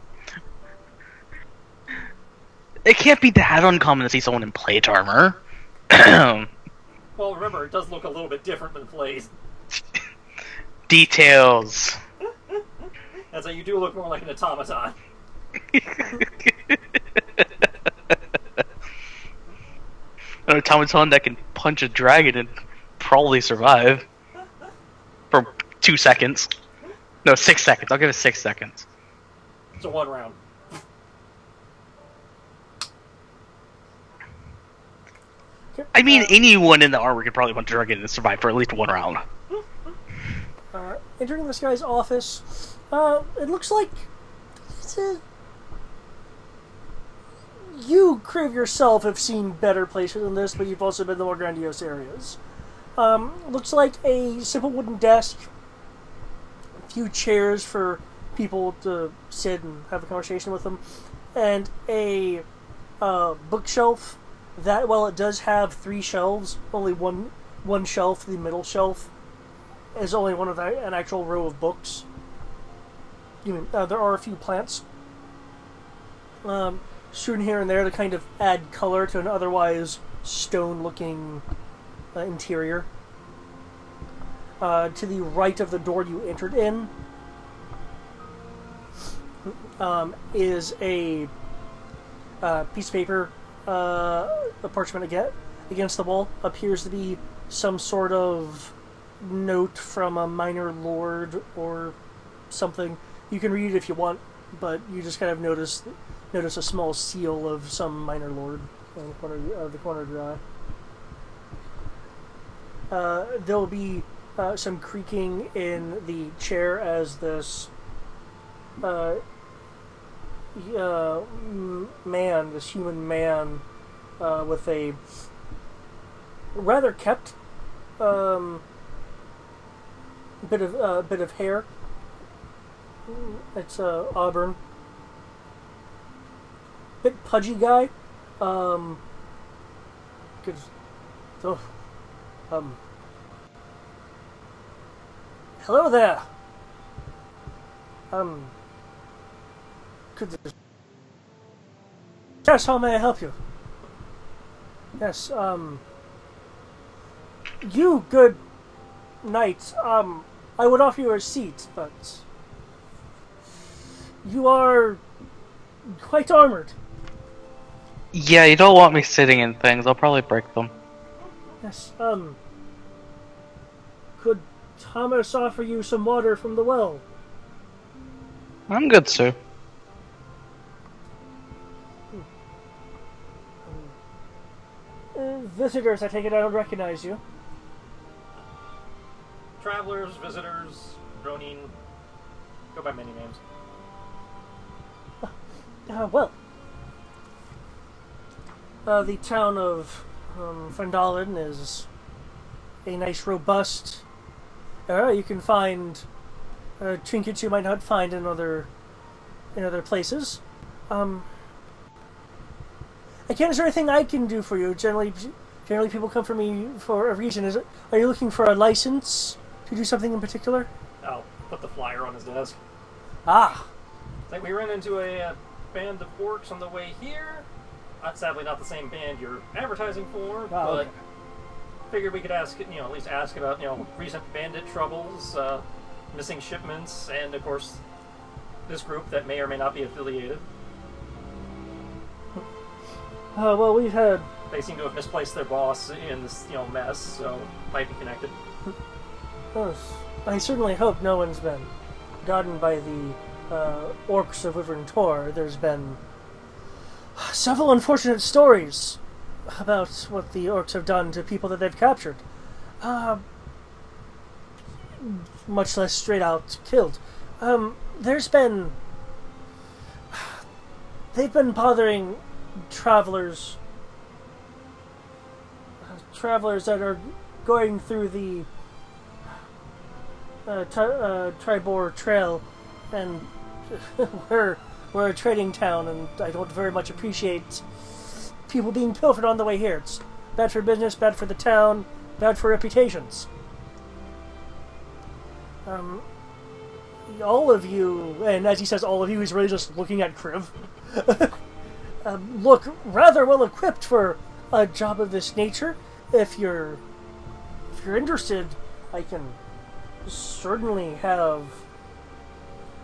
It can't be that uncommon to see someone in plate armor. Well, remember, it does look a little bit different than plate. Details. That's how you do look more like an automaton. An automaton that can punch a dragon and probably survive. For 2 seconds. No, 6 seconds. I'll give it 6 seconds. It's a 1 round. I mean, anyone in the armor could probably punch a dragon and survive for at least 1 round. Entering this guy's office, it looks like you, Crave, yourself have seen better places than this, but you've also been to more grandiose areas. Looks like a simple wooden desk, a few chairs for people to sit and have a conversation with them, and a bookshelf that, while it does have 3 shelves, only one shelf, the middle shelf, is only one of an actual row of books. There are a few plants strewn here and there to kind of add color to an otherwise stone-looking interior. To the right of the door you entered in is a piece of paper, a parchment against the wall. Appears to be some sort of note from a minor lord or something. You can read it if you want, but you just kind of notice a small seal of some minor lord in the corner of your eye. There'll be some creaking in the chair as this human man with a rather kept bit of hair. It's auburn. Bit pudgy guy. Hello there. Um, could this... Yes, how may I help you? Yes, you good knight, I would offer you a seat, but you are quite armored. Yeah, you don't want me sitting in things. I'll probably break them. Yes, could Thomas offer you some water from the well? I'm good, sir. Visitors, I take it I don't recognize you. Travelers, visitors, Ronin, go by many names. The town of Fandalin is a nice, robust area. You can find trinkets you might not find in other places. Again, is there anything I can do for you? Generally, people come for me for a reason. Are you looking for a license to do something in particular? I'll put the flyer on his desk. Ah, It's like we ran into a band of orcs on the way here. Sadly, not the same band you're advertising for, but okay. figured we could ask, at least ask about, recent bandit troubles, missing shipments, and of course, this group that may or may not be affiliated. Well, we've had... They seem to have misplaced their boss in this, mess, so might be connected. Yes. I certainly hope no one's been gotten by the orcs of Wyvern Tor. There's been several unfortunate stories about what the orcs have done to people that they've captured. Much less straight out killed. There's been... They've been bothering travelers that are going through the Tribor Trail, and we're a trading town, and I don't very much appreciate people being pilfered on the way here. It's bad for business, bad for the town, bad for reputations. All of you, and as he says all of you, he's really just looking at Kriv, look rather well equipped for a job of this nature. If you're interested, I can certainly have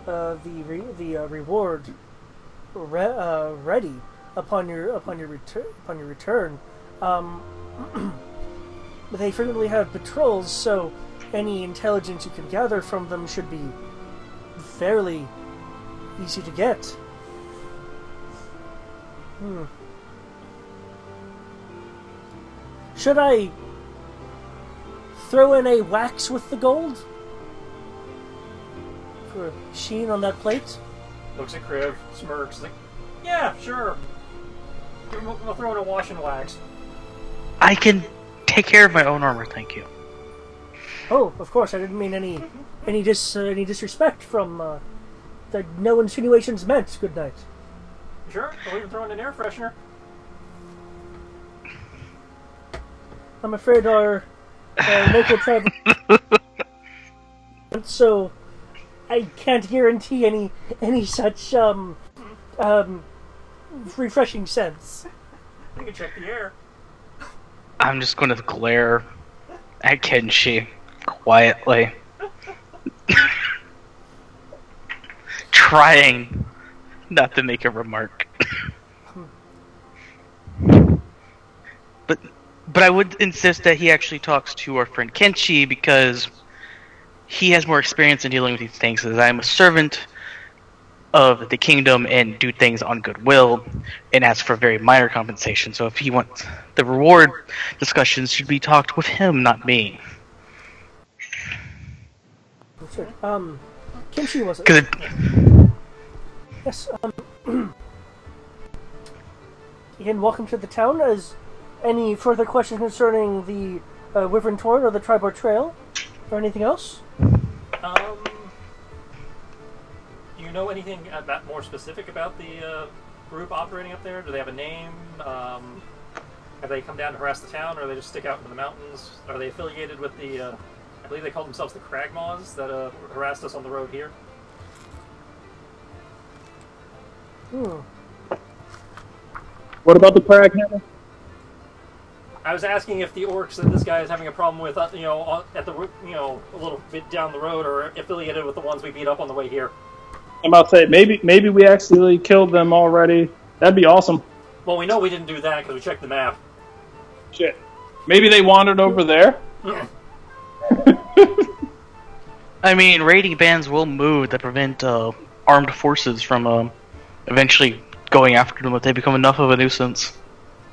the reward ready upon your return. They frequently have patrols, so any intelligence you can gather from them should be fairly easy to get. Should I throw in a wax with the gold? For a sheen on that plate? Looks at Kriv, smirks, like, yeah, sure. We'll throw in a wash and wax. I can take care of my own armor, thank you. Oh, of course, I didn't mean any disrespect from that. No insinuations meant. Good night. Sure, we'll even throw in an air freshener. I'm afraid our local tribe, so I can't guarantee any such refreshing scents. We can check the air. I'm just going to glare at Kenshi quietly, trying not to make a remark. But I would insist that he actually talks to our friend Kenshi, because he has more experience in dealing with these things, as I'm a servant of the kingdom and do things on goodwill and ask for very minor compensation. So if he wants the reward discussions should be talked with him, not me. Sure. Kimchi was it? 'Cause Yes. Again, welcome to the town. As any further questions concerning the Wyvern Torrent or the Tribor Trail, or anything else? Do you know anything about more specific about the group operating up there? Do they have a name? Have they come down to harass the town, or do they just stick out into the mountains? Are they affiliated with the? I believe they call themselves the Cragmaws that harassed us on the road here. What about the crag hammer? I was asking if the orcs that this guy is having a problem with, at the a little bit down the road, are affiliated with the ones we beat up on the way here. I'm about to say maybe we actually killed them already. That'd be awesome. Well, we know we didn't do that because we checked the map. Shit. Maybe they wandered over there. I mean, raiding bands will move to prevent armed forces from eventually going after them if they become enough of a nuisance.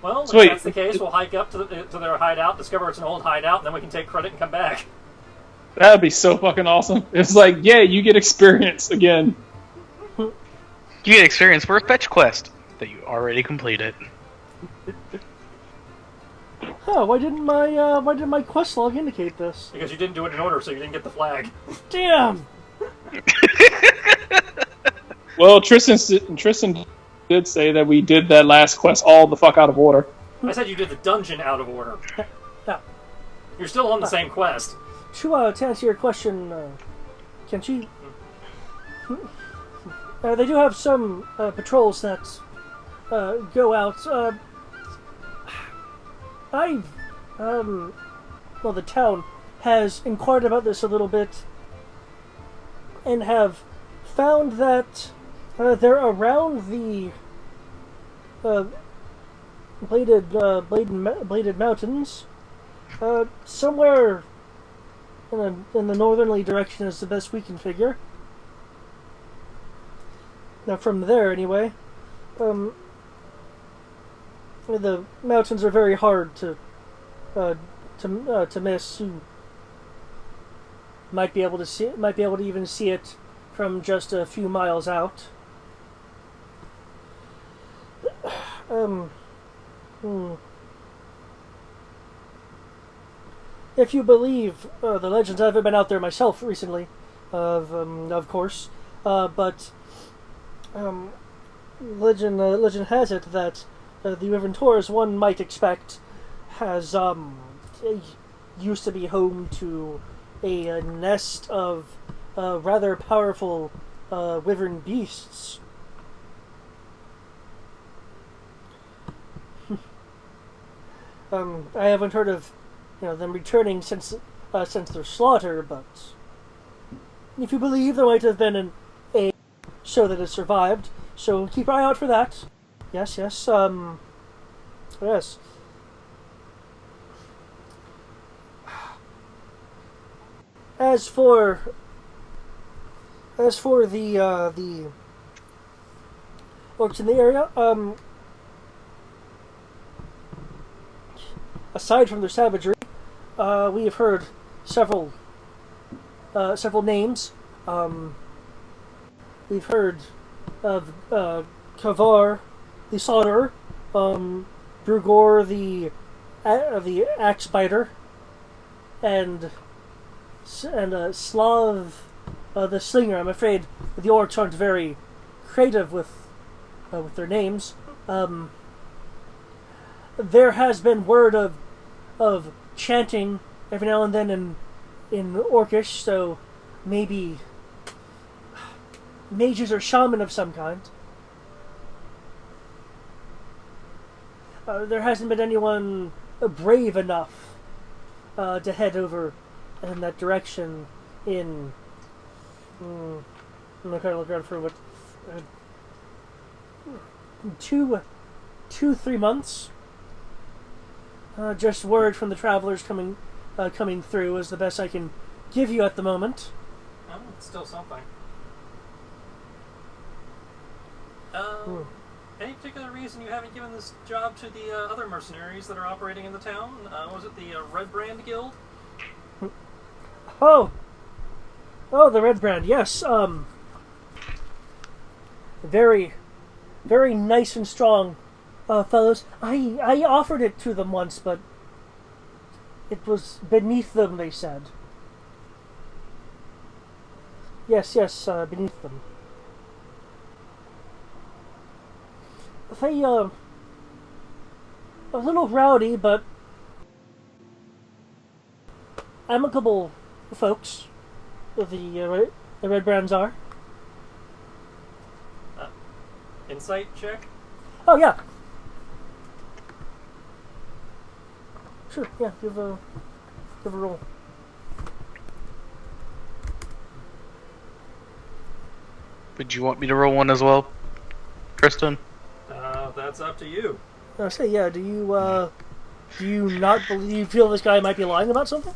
Well, Sweet. if that's the case, we'll hike up to their hideout, discover it's an old hideout, and then we can take credit and come back. That'd be so fucking awesome. It's like, yeah, you get experience again. You get experience for a fetch quest that you already completed. Huh, why didn't my quest log indicate this? Because you didn't do it in order, so you didn't get the flag. Damn! Well, Tristan did say that we did that last quest all the fuck out of order. I said you did the dungeon out of order. No. You're still on the same quest. To answer your question, Kenshi, they do have some patrols that go out. The town has inquired about this a little bit and have found that they're around the bladed mountains, somewhere in the northerly direction is the best we can figure. Now, from there, anyway, the mountains are very hard to miss. You might be able to see it. Might be able to even see it from just a few miles out. If you believe the legends, I haven't been out there myself recently, of course, but legend has it that the Riventor, as one might expect, has used to be home to a nest of rather powerful wyvern beasts. I haven't heard of them returning since their slaughter, but if you believe, there might have been a show that has survived. So keep your eye out for that. Yes. Yes. As for the orcs in the area, aside from their savagery, we have heard several names. We've heard of Kavar, the Solderer, Brugor, the Axe Biter, and Slav, the Slinger. I'm afraid the orcs aren't very creative with their names. There has been word of chanting every now and then in Orcish, so maybe mages or shaman of some kind. There hasn't been anyone brave enough to head over in that direction in... I'm going to look around for what... 3 months. Just word from the travelers coming through is the best I can give you at the moment. Oh, it's still something. Any particular reason you haven't given this job to the other mercenaries that are operating in the town? Was it the Red Brand Guild? Oh, the Red Brand. Yes. Very, very nice and strong fellows. I offered it to them once, but it was beneath them, they said. Yes, beneath them. They, a little rowdy, but amicable folks. The Red Brands are. insight check? Oh yeah. Sure. Yeah. Give a roll. Would you want me to roll one as well, Tristan? That's up to you. I say yeah. Do you not believe feel this guy might be lying about something?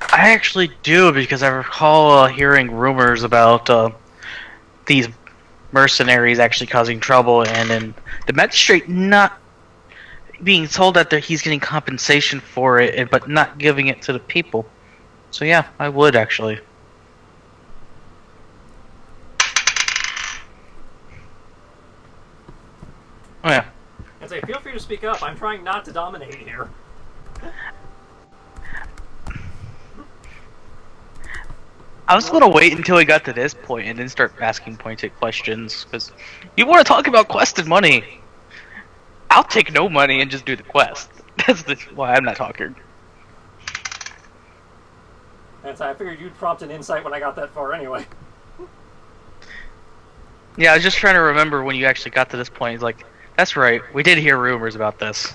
I actually do, because I recall hearing rumors about these mercenaries actually causing trouble, and then the magistrate not being told that he's getting compensation for it, but not giving it to the people. So yeah, I would actually. Oh yeah. And say, feel free to speak up. I'm trying not to dominate here. I was gonna wait until we got to this point and then start asking pointed questions, because you want to talk about quest and money. I'll take no money and just do the quest. That's why I'm not talking. And so I figured you'd prompt an insight when I got that far anyway. Yeah, I was just trying to remember when you actually got to this point. It's like, that's right, we did hear rumors about this.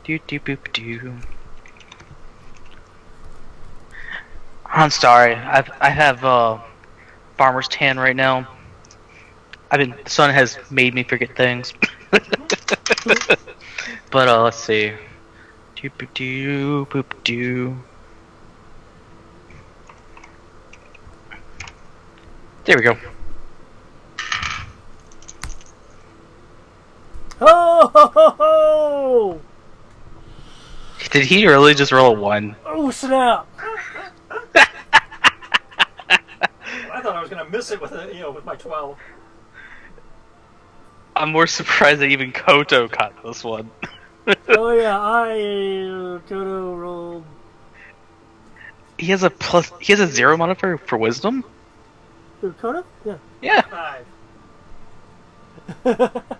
Do do boop do. I'm sorry. I have farmer's tan right now. The sun has made me forget things. But let's see. Do boop do boop do. There we go. Oh ho ho ho! Did he really just roll a 1? Oh snap! I thought I was gonna miss it with with my 12. I'm more surprised that even Koto caught this one. Oh yeah, Kodo rolled. He has a 0 modifier for wisdom? Who, Kodo? Yeah. Yeah. 5.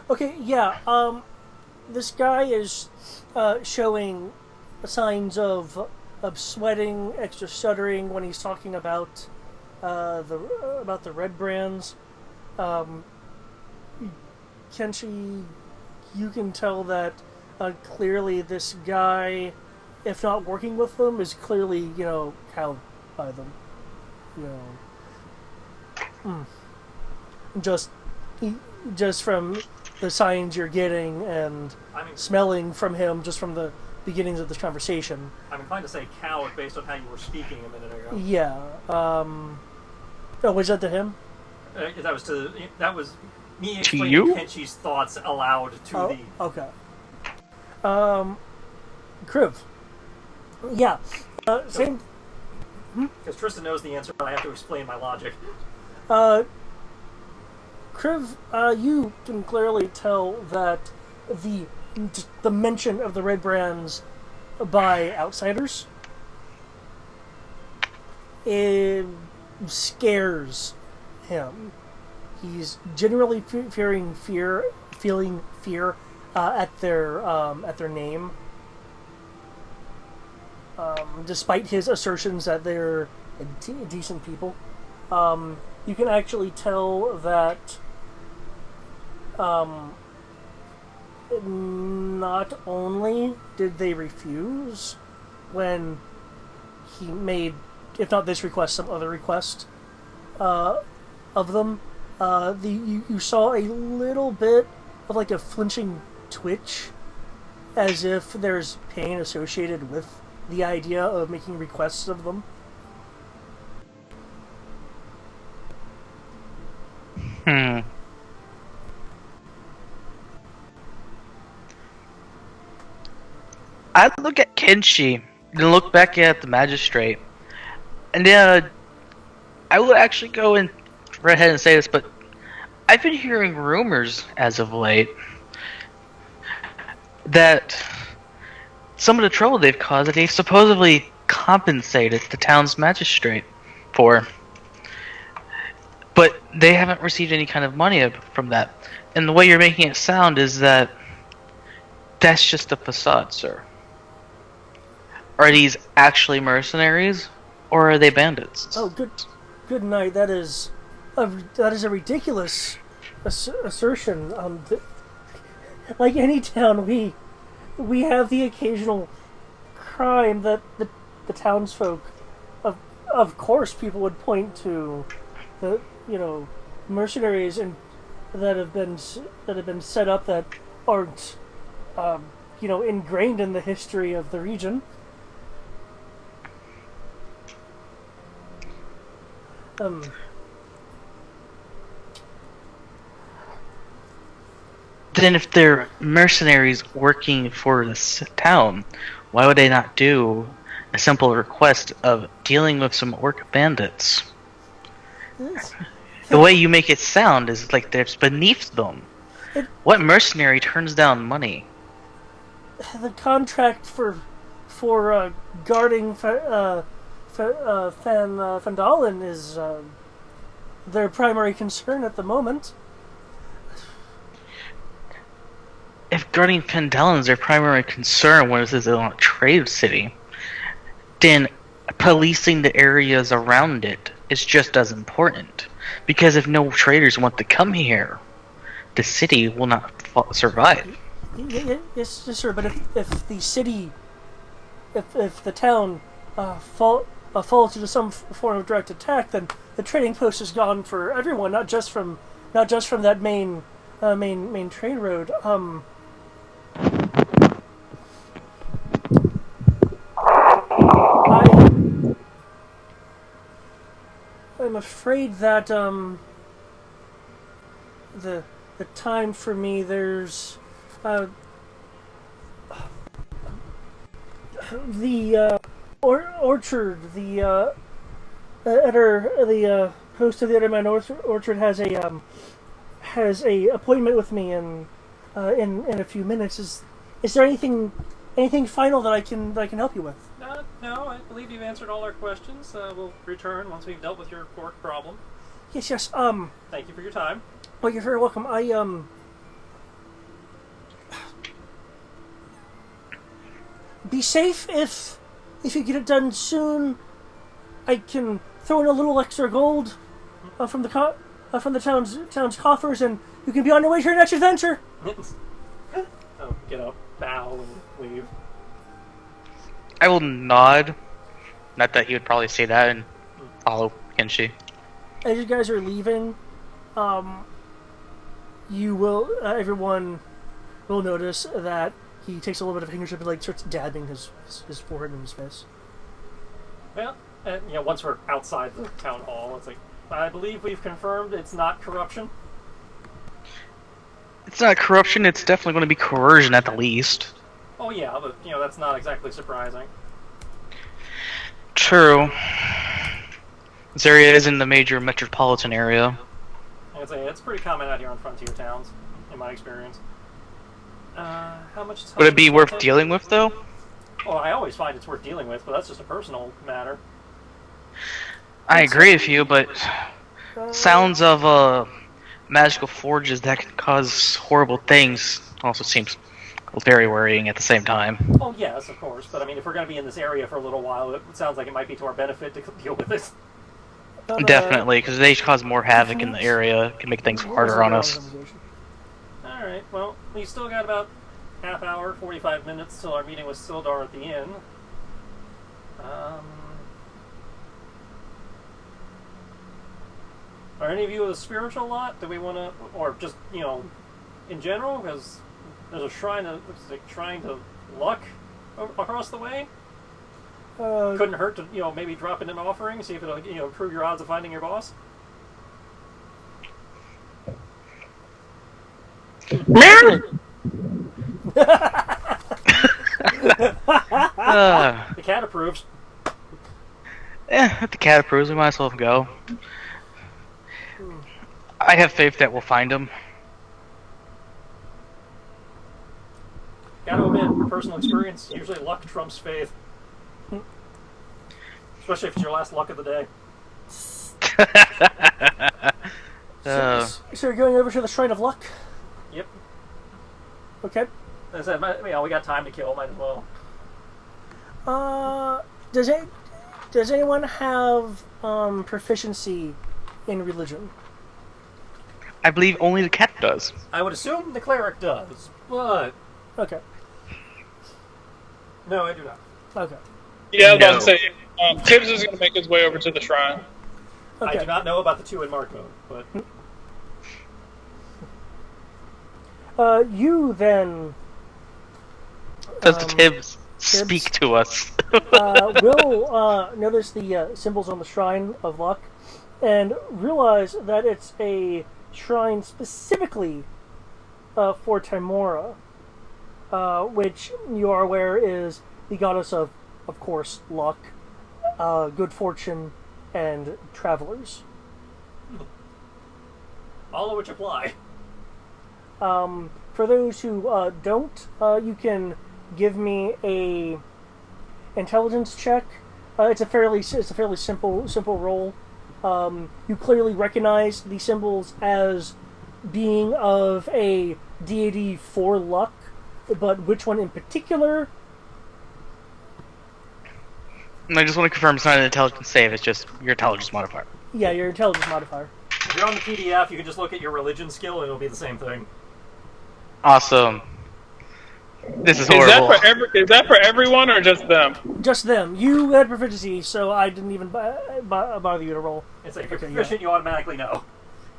Okay, yeah, this guy is showing signs of sweating, extra stuttering when he's talking about the red brands. Kenshi, you can tell that clearly this guy, if not working with them, is clearly, cowed by them. Just from the signs you're getting and smelling from him just from the beginnings of this conversation. I'm inclined to say cowed based on how you were speaking a minute ago. Yeah. Oh, was that to him? That was me To explaining you? Kenshi's thoughts aloud to Okay. Kriv. Yeah. Same. Because Tristan knows the answer, but I have to explain my logic. Kriv, you can clearly tell that the mention of the red brands by outsiders scares him. He's generally feeling fear at their name, despite his assertions that they're decent people. You can actually tell that not only did they refuse when he made, if not this request, some other request of them, you saw a little bit of like a flinching twitch, as if there's pain associated with the idea of making requests of them. I'd look at Kenshi, then look back at the magistrate, and then I will actually go and right ahead and say this, but I've been hearing rumors as of late that some of the trouble they've caused that they've supposedly compensated the town's magistrate for, but they haven't received any kind of money from that. And the way you're making it sound is that that's just a facade, sir. Are these actually mercenaries, or are they bandits? Oh, good good night. That is a ridiculous assertion. Like any town, we have the occasional crime that the townsfolk, of course, people would point to the mercenaries and that have been set up that aren't ingrained in the history of the region. Then if they're mercenaries working for this town, why would they not do a simple request of dealing with some orc bandits? The way you make it sound is like there's beneath them. What mercenary turns down money? The contract for guarding Fandalin is their primary concern at the moment. If guarding Fandalin is their primary concern when this is a trade city, then policing the areas around it is just as important. Because if no traders want to come here, the city will not survive. Yes, sir. But if the city, if the town falls into some form of direct attack, then the trading post is gone for everyone, not just from that main trade road. I'm afraid that the time for me, there's the orchard, the host of the Otterman Orchard has a appointment with me in a few minutes. Is there anything final that I can help you with? No, I believe you've answered all our questions. We'll return once we've dealt with your pork problem. Yes. Thank you for your time. Well, you're very welcome. Be safe if you get it done soon. I can throw in a little extra gold from the town's coffers, and you can be on your way to your next adventure. Oh, get up, bow, and leave. I will nod. Not that he would probably say that and follow Kenshi. As you guys are leaving, you will everyone will notice that he takes a little bit of handkerchief and like starts dabbing his forehead and his face. Well, once we're outside the town hall, it's like, I believe we've confirmed it's not corruption. It's not corruption, it's definitely going to be coercion at the least. Oh yeah, but that's not exactly surprising. True. This area is in the major metropolitan area. I'd say it's pretty common out here on frontier towns, in my experience. How much? Would it be worth dealing with, though? Oh, I always find it's worth dealing with, but that's just a personal matter. I agree with you, but sounds of magical forges that can cause horrible things also seems very worrying at the same time. Oh yes, of course, but I mean, if we're going to be in this area for a little while, it sounds like it might be to our benefit to deal with this. Definitely, because they cause more havoc in the area, can make things harder on us. Alright, well, we still got about half hour, 45 minutes till our meeting with Sildar at the inn. Are any of you a spiritual lot? Do we want to, or just, in general, because there's a shrine to luck across the way? Couldn't hurt to, maybe drop in an offering, see if it'll, improve your odds of finding your boss. The cat approves. If the cat approves, we might as well go. I have faith that we'll find him. Gotta admit, from personal experience, usually luck trumps faith. Especially if it's your last luck of the day. So you're going over to the Shrine of Luck? Yep. Okay. As I said, we got time to kill, might as well. Does Does anyone have proficiency in religion? I believe only the cat does. I would assume the cleric does, but Okay. no, I do not. Okay. Yeah, I was about No. to say, Tibbs is going to make his way over to the shrine. I Okay. do not know about the 2 in Mark mode, but You then Does the Tibbs speak to us? will notice the symbols on the Shrine of Luck and realize that it's a shrine specifically for Timora, which you are aware is the goddess of course, luck, good fortune, and travelers. all of which apply. For those who don't, you can give me a intelligence check. It's a fairly simple roll. You clearly recognize the symbols as being of a deity for luck, but which one in particular? And I just want to confirm it's not an intelligence save, it's just your intelligence modifier. Yeah, your intelligence modifier. If you're on the PDF, you can just look at your religion skill and it'll be the same thing. Awesome. This is Is horrible. is that for everyone or just them? Just them. You had proficiency, so I didn't even bother you to roll. It's like if you're Okay, proficient, you automatically know.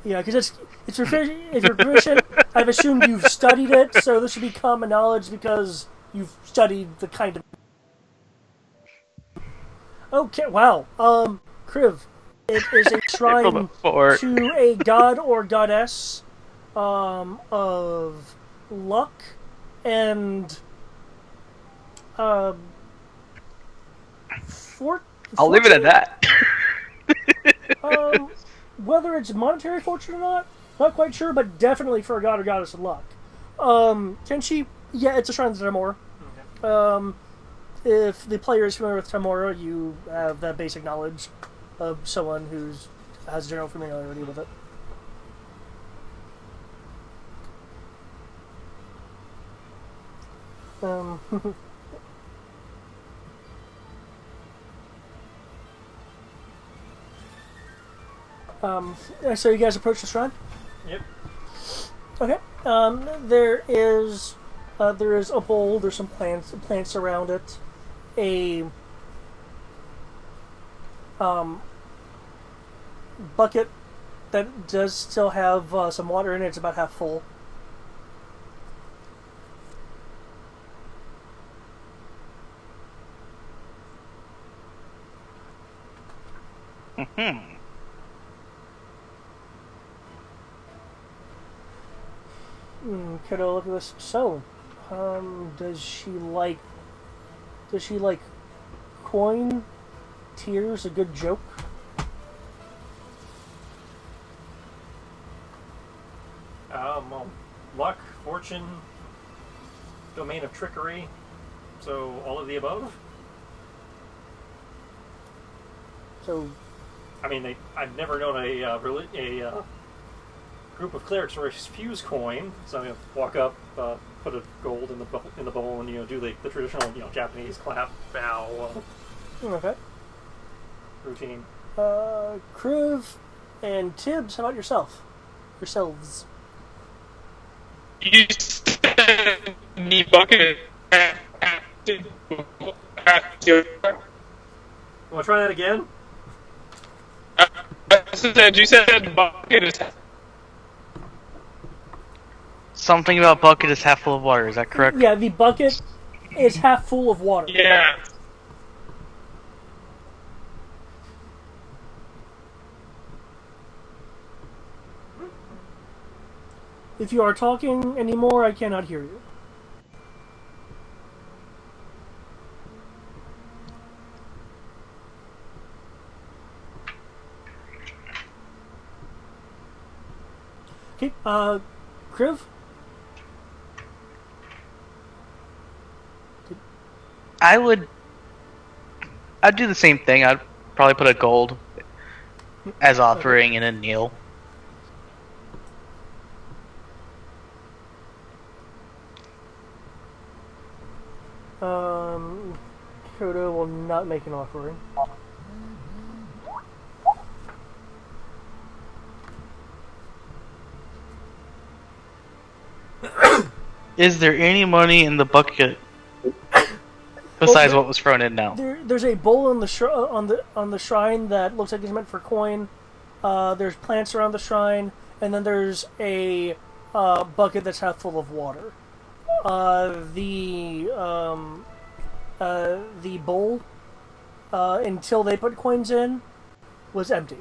Yeah, because it's proficient. If you're proficient, I've assumed you've studied it, so this should be common knowledge because you've studied the kind of. Okay, wow. Kriv, it is a shrine Four. to a god or goddess, of luck and I'll leave it at that. Whether it's monetary fortune or not quite sure, but definitely for a god or goddess of luck. Can she? Yeah, it's a shrine to Timora. Okay. If the player is familiar with Timora, you have that basic knowledge of someone who has general familiarity with it. So you guys approach the shrine? Yep. Okay. There is a bowl. There's some plants around it. A bucket that does still have some water in it. It's about half full. Kiddo, look at this. So, does she like coin? Tears? A good joke? Well, luck, fortune, domain of trickery, so all of the above. So, I mean, I've never known a group of clerics to refuse coin, so I'm gonna walk up, put a gold in the bowl, and do the traditional Japanese clap, bow okay. routine. Kriv and Tibbs, how about yourselves? You said the bucket. Want to try that again? You said the bucket is. Something about bucket is half full of water, is that correct? Yeah, the bucket is half full of water. Yeah. If you are talking anymore, I cannot hear you. Okay, Kriv? I'd do the same thing. I'd probably put a gold as offering and then kneel. Kodo will not make an offering. Is there any money in the bucket besides what was thrown in now? There's a bowl on the shrine that looks like it's meant for coin. There's plants around the shrine, and then there's a bucket that's half full of water. The bowl, until they put coins in, was empty.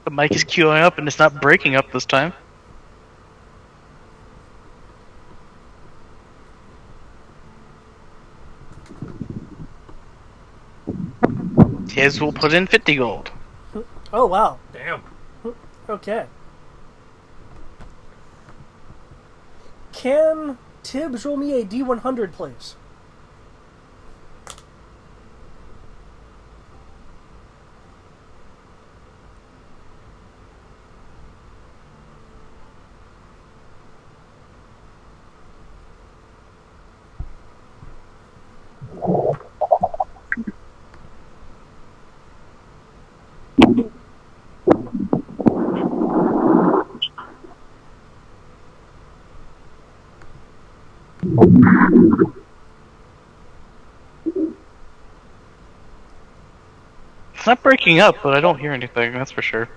The mic is queuing up and it's not breaking up this time. Tiz will put in 50 gold. Oh wow. Damn. Okay. Can Tibbs roll me a D100, please? It's not breaking up, but I don't hear anything, that's for sure.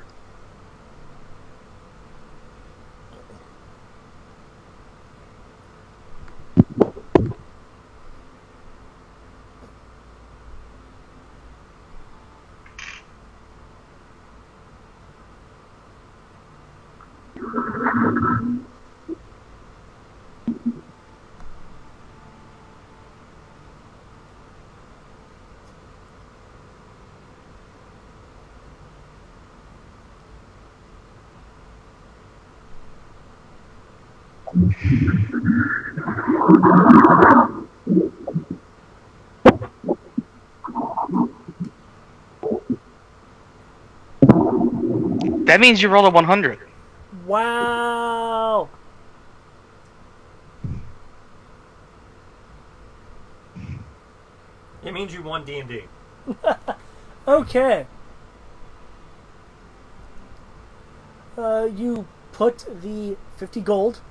That means you rolled a 100. Wow. It means you won D&D. Okay. You put the 50 gold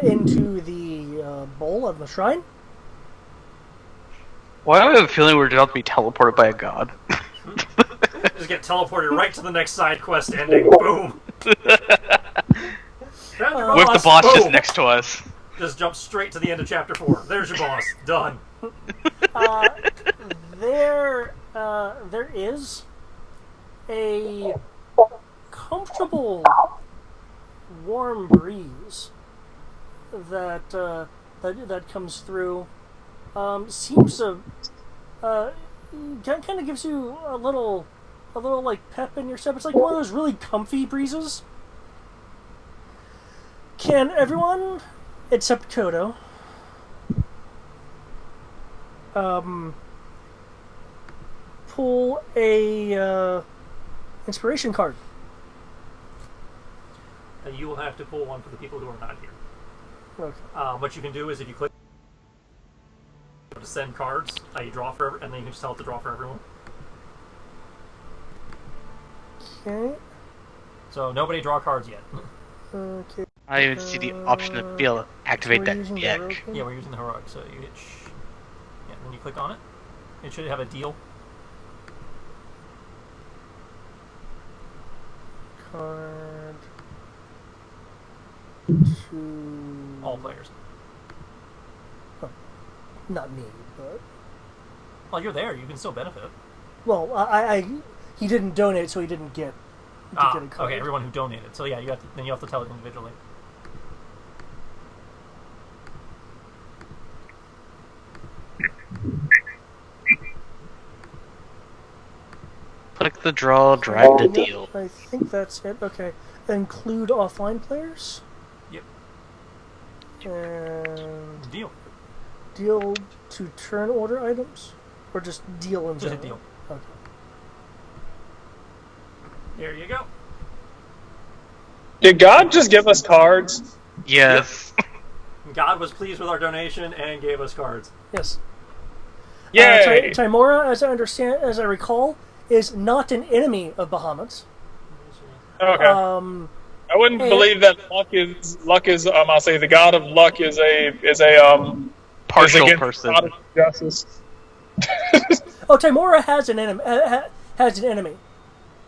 into the bowl of the shrine. Why do I have a feeling we're about to be teleported by a god? Just get teleported right to the next side quest ending. Boom. With the boss just Boom. next to us. Just jump straight to the end of chapter 4. There's your boss. Done. There is a comfortable, warm breeze that comes through. Seems to kind of gives you a little like pep in your step. It's like one of those really comfy breezes. Can everyone except Kodo pull a inspiration card? And you will have to pull one for the people who are not here. Okay. What you can do is if you click to send cards, you draw for and then you can just tell it to draw for everyone. Okay. So nobody draw cards yet. Okay. I didn't even see the option to be able to activate We're that using the yet. heroic one? Yeah, we're using the heroic, so you hit yeah, then you click on it. It should have a deal. Card to All players. not me, but Well, you're there. You can still benefit. well, I he didn't donate, so he didn't get a card. Okay, everyone who donated. So yeah, then you have to tell it individually. Click the draw, drag the Yep, deal. I think that's it. Okay, include offline players. Yep. And Deal. deal to turn order items, or just deal in Just a general. deal. Okay. Here you go. Did God just give us cards? Yes. God was pleased with our donation and gave us cards. Yes. Yay! Timora, as I understand, as I recall, is not an enemy of Bahamut's. Okay. Um, I wouldn't and- believe that luck is I'll say the god of luck is Partial against person. the god of justice. oh, Timora has an enemy. Has an enemy.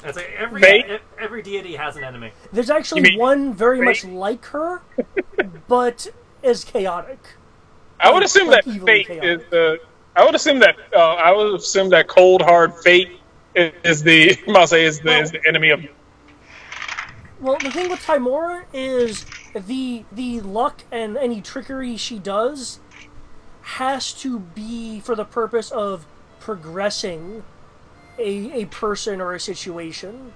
It's like Fate? every deity has an enemy. There's You actually mean one very fate? much like her, but is chaotic. I would assume like that evilly fate chaotic. is the. I would assume that cold hard fate is the I'll say is the enemy of. Well, the thing with Timora is the luck and any trickery she does has to be for the purpose of progressing a person or a situation.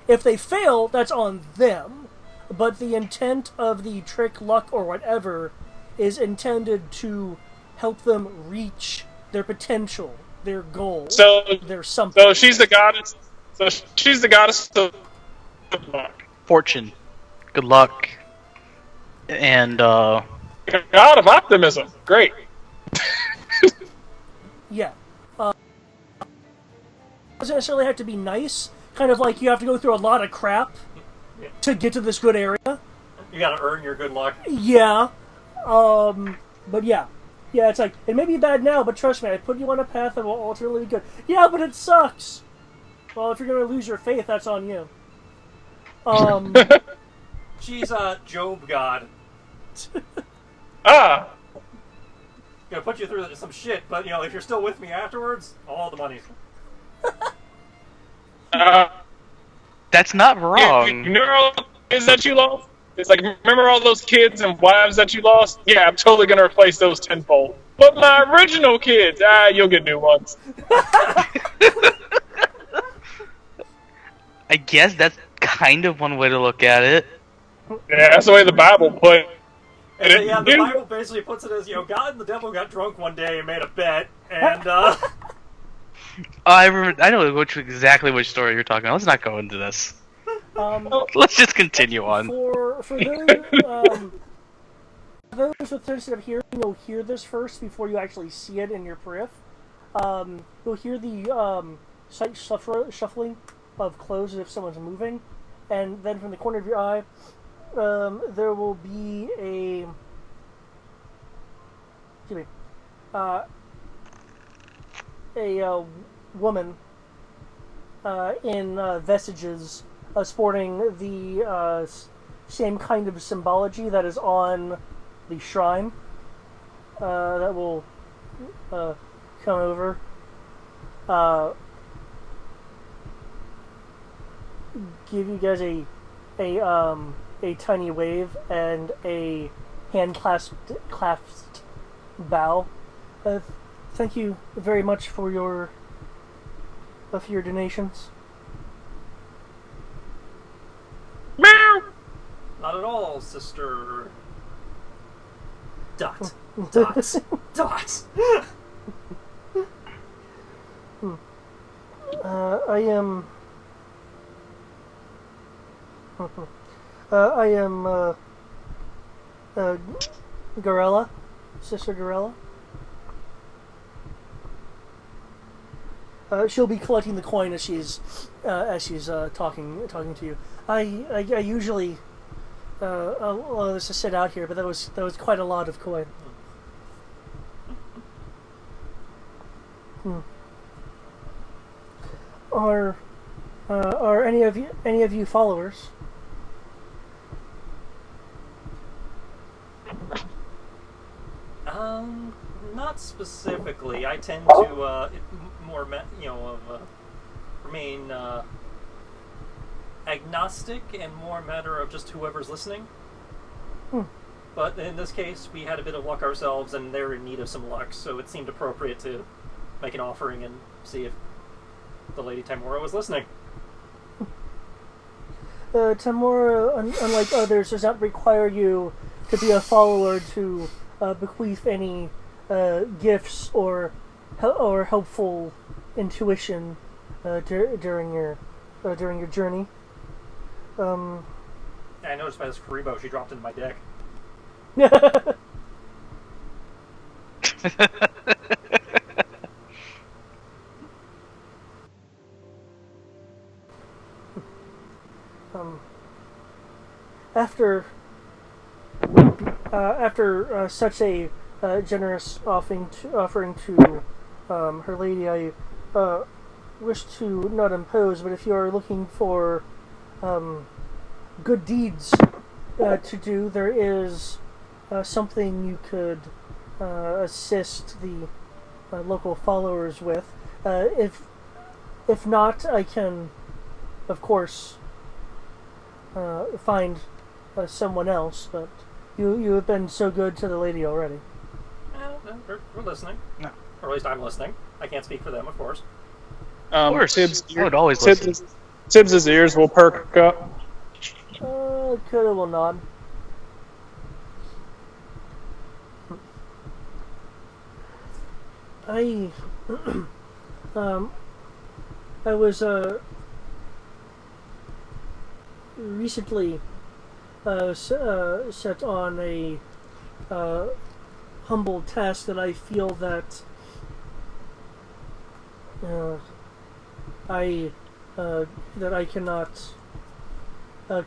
If they fail, that's on them. But the intent of the trick, luck, or whatever is intended to help them reach their potential, their goal, So their something. so she's the goddess. So she's the goddess of luck. Fortune. Good luck. And, God of optimism. Great. Yeah. Doesn't necessarily have to be nice. Kind of like you have to go through a lot of crap to get to this good area. You gotta earn your good luck. Yeah. But yeah. Yeah, it's like, it may be bad now, but trust me, I put you on a path that will ultimately be good. Yeah, but it sucks! Well, if you're gonna lose your faith, that's on you. She's a Job god. Ah. Gonna put you through some shit, but if you're still with me afterwards, all the money. that's not You wrong. remember all the kids that you lost? It's like, remember all those kids and wives that you lost? Yeah, I'm totally gonna replace those tenfold. But my original kids, you'll get new ones. I guess that's kind of one way to look at it. Yeah, that's the way the Bible put it. And yeah, the Bible basically puts it as, God and the devil got drunk one day and made a bet, and I remember. I know exactly which story you're talking about. Let's not go into this. Let's just continue on. For those with sensitive hearing, you'll hear this first before you actually see it in your periph. You'll hear the slight shuffling of clothes as if someone's moving, and then from the corner of your eye, there will be a woman in vestiges sporting the same kind of symbology that is on the shrine. That will come over. Give you guys a tiny wave and a hand clasped bow. Thank you very much for your donations. Meow. not at all, sister. Dot. Dot. Dot. I am. I am Gorilla, Sister Gorilla. She'll be collecting the coin as she's talking to you. I usually I'll just sit out here, but that was quite a lot of coin. Are any of you followers? Not specifically. I tend to remain agnostic and more a matter of just whoever's listening. But in this case, we had a bit of luck ourselves, and they're in need of some luck, so it seemed appropriate to make an offering and see if the Lady Timora was listening. Timora, unlike others, does not require you to be a follower to bequeath any gifts or helpful intuition during your during your journey. I noticed by this Karibo, she dropped into my deck. After such a generous offering to Her Lady, I wish to not impose, but if you are looking for good deeds to do, there is something you could assist the local followers with. If not, I can, of course, find someone else. But you have been so good to the lady already. No, we're listening. No. Or at least I'm listening. I can't speak for them, of course. Of course. Tibbs, I would always listen. Tibbs' ears will perk up. Coda will nod. I I was recently set on a humble task that I feel that I cannot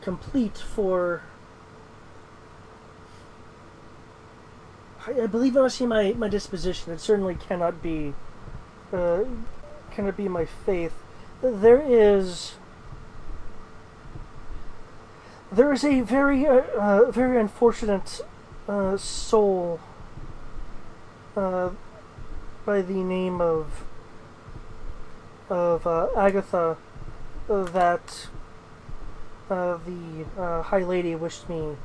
complete for. I believe it must be my disposition. It certainly cannot be my faith. There is a very unfortunate soul by the name of Agatha that the High Lady wished me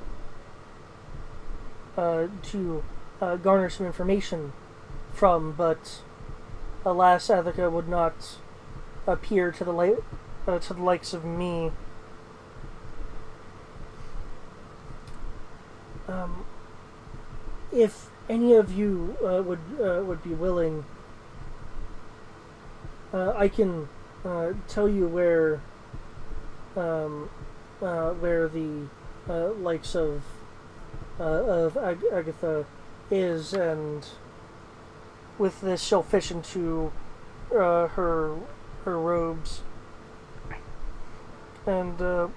to garner some information from, but alas, Agatha would not appear to the likes of me. If any of you would be willing, I can tell you where the likes of Agatha is, and with this she'll fish into her robes and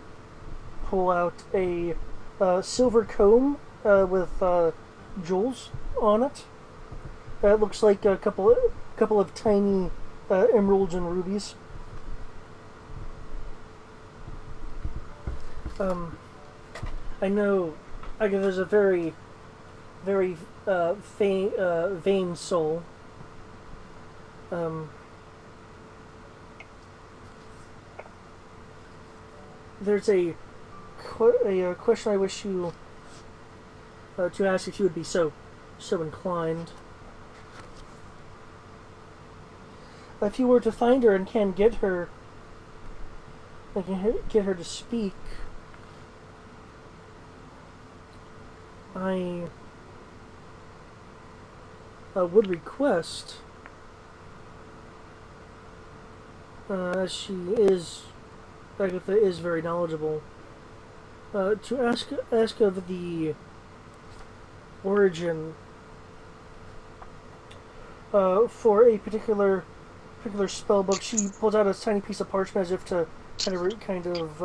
pull out a silver comb with jewels on it. It looks like a couple of tiny emeralds and rubies. I know Agatha's a very vain soul. There's a question I wish you to ask, if you would be so inclined. If you were to find her and can get her to speak, I would request, Agatha is very knowledgeable, to ask of the origin for a particular spell book. She pulls out a tiny piece of parchment as if to kind of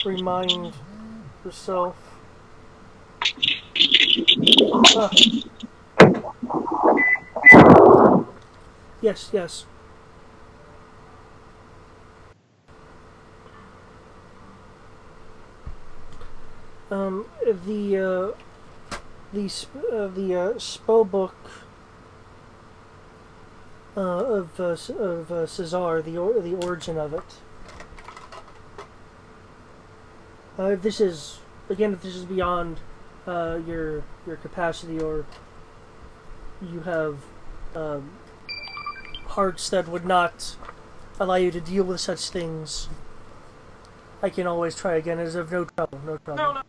remind herself. Yes. The spell book of Cesar, the origin of it. If this is beyond your capacity, or you have hearts that would not allow you to deal with such things, I can always try again. It's of no trouble. No,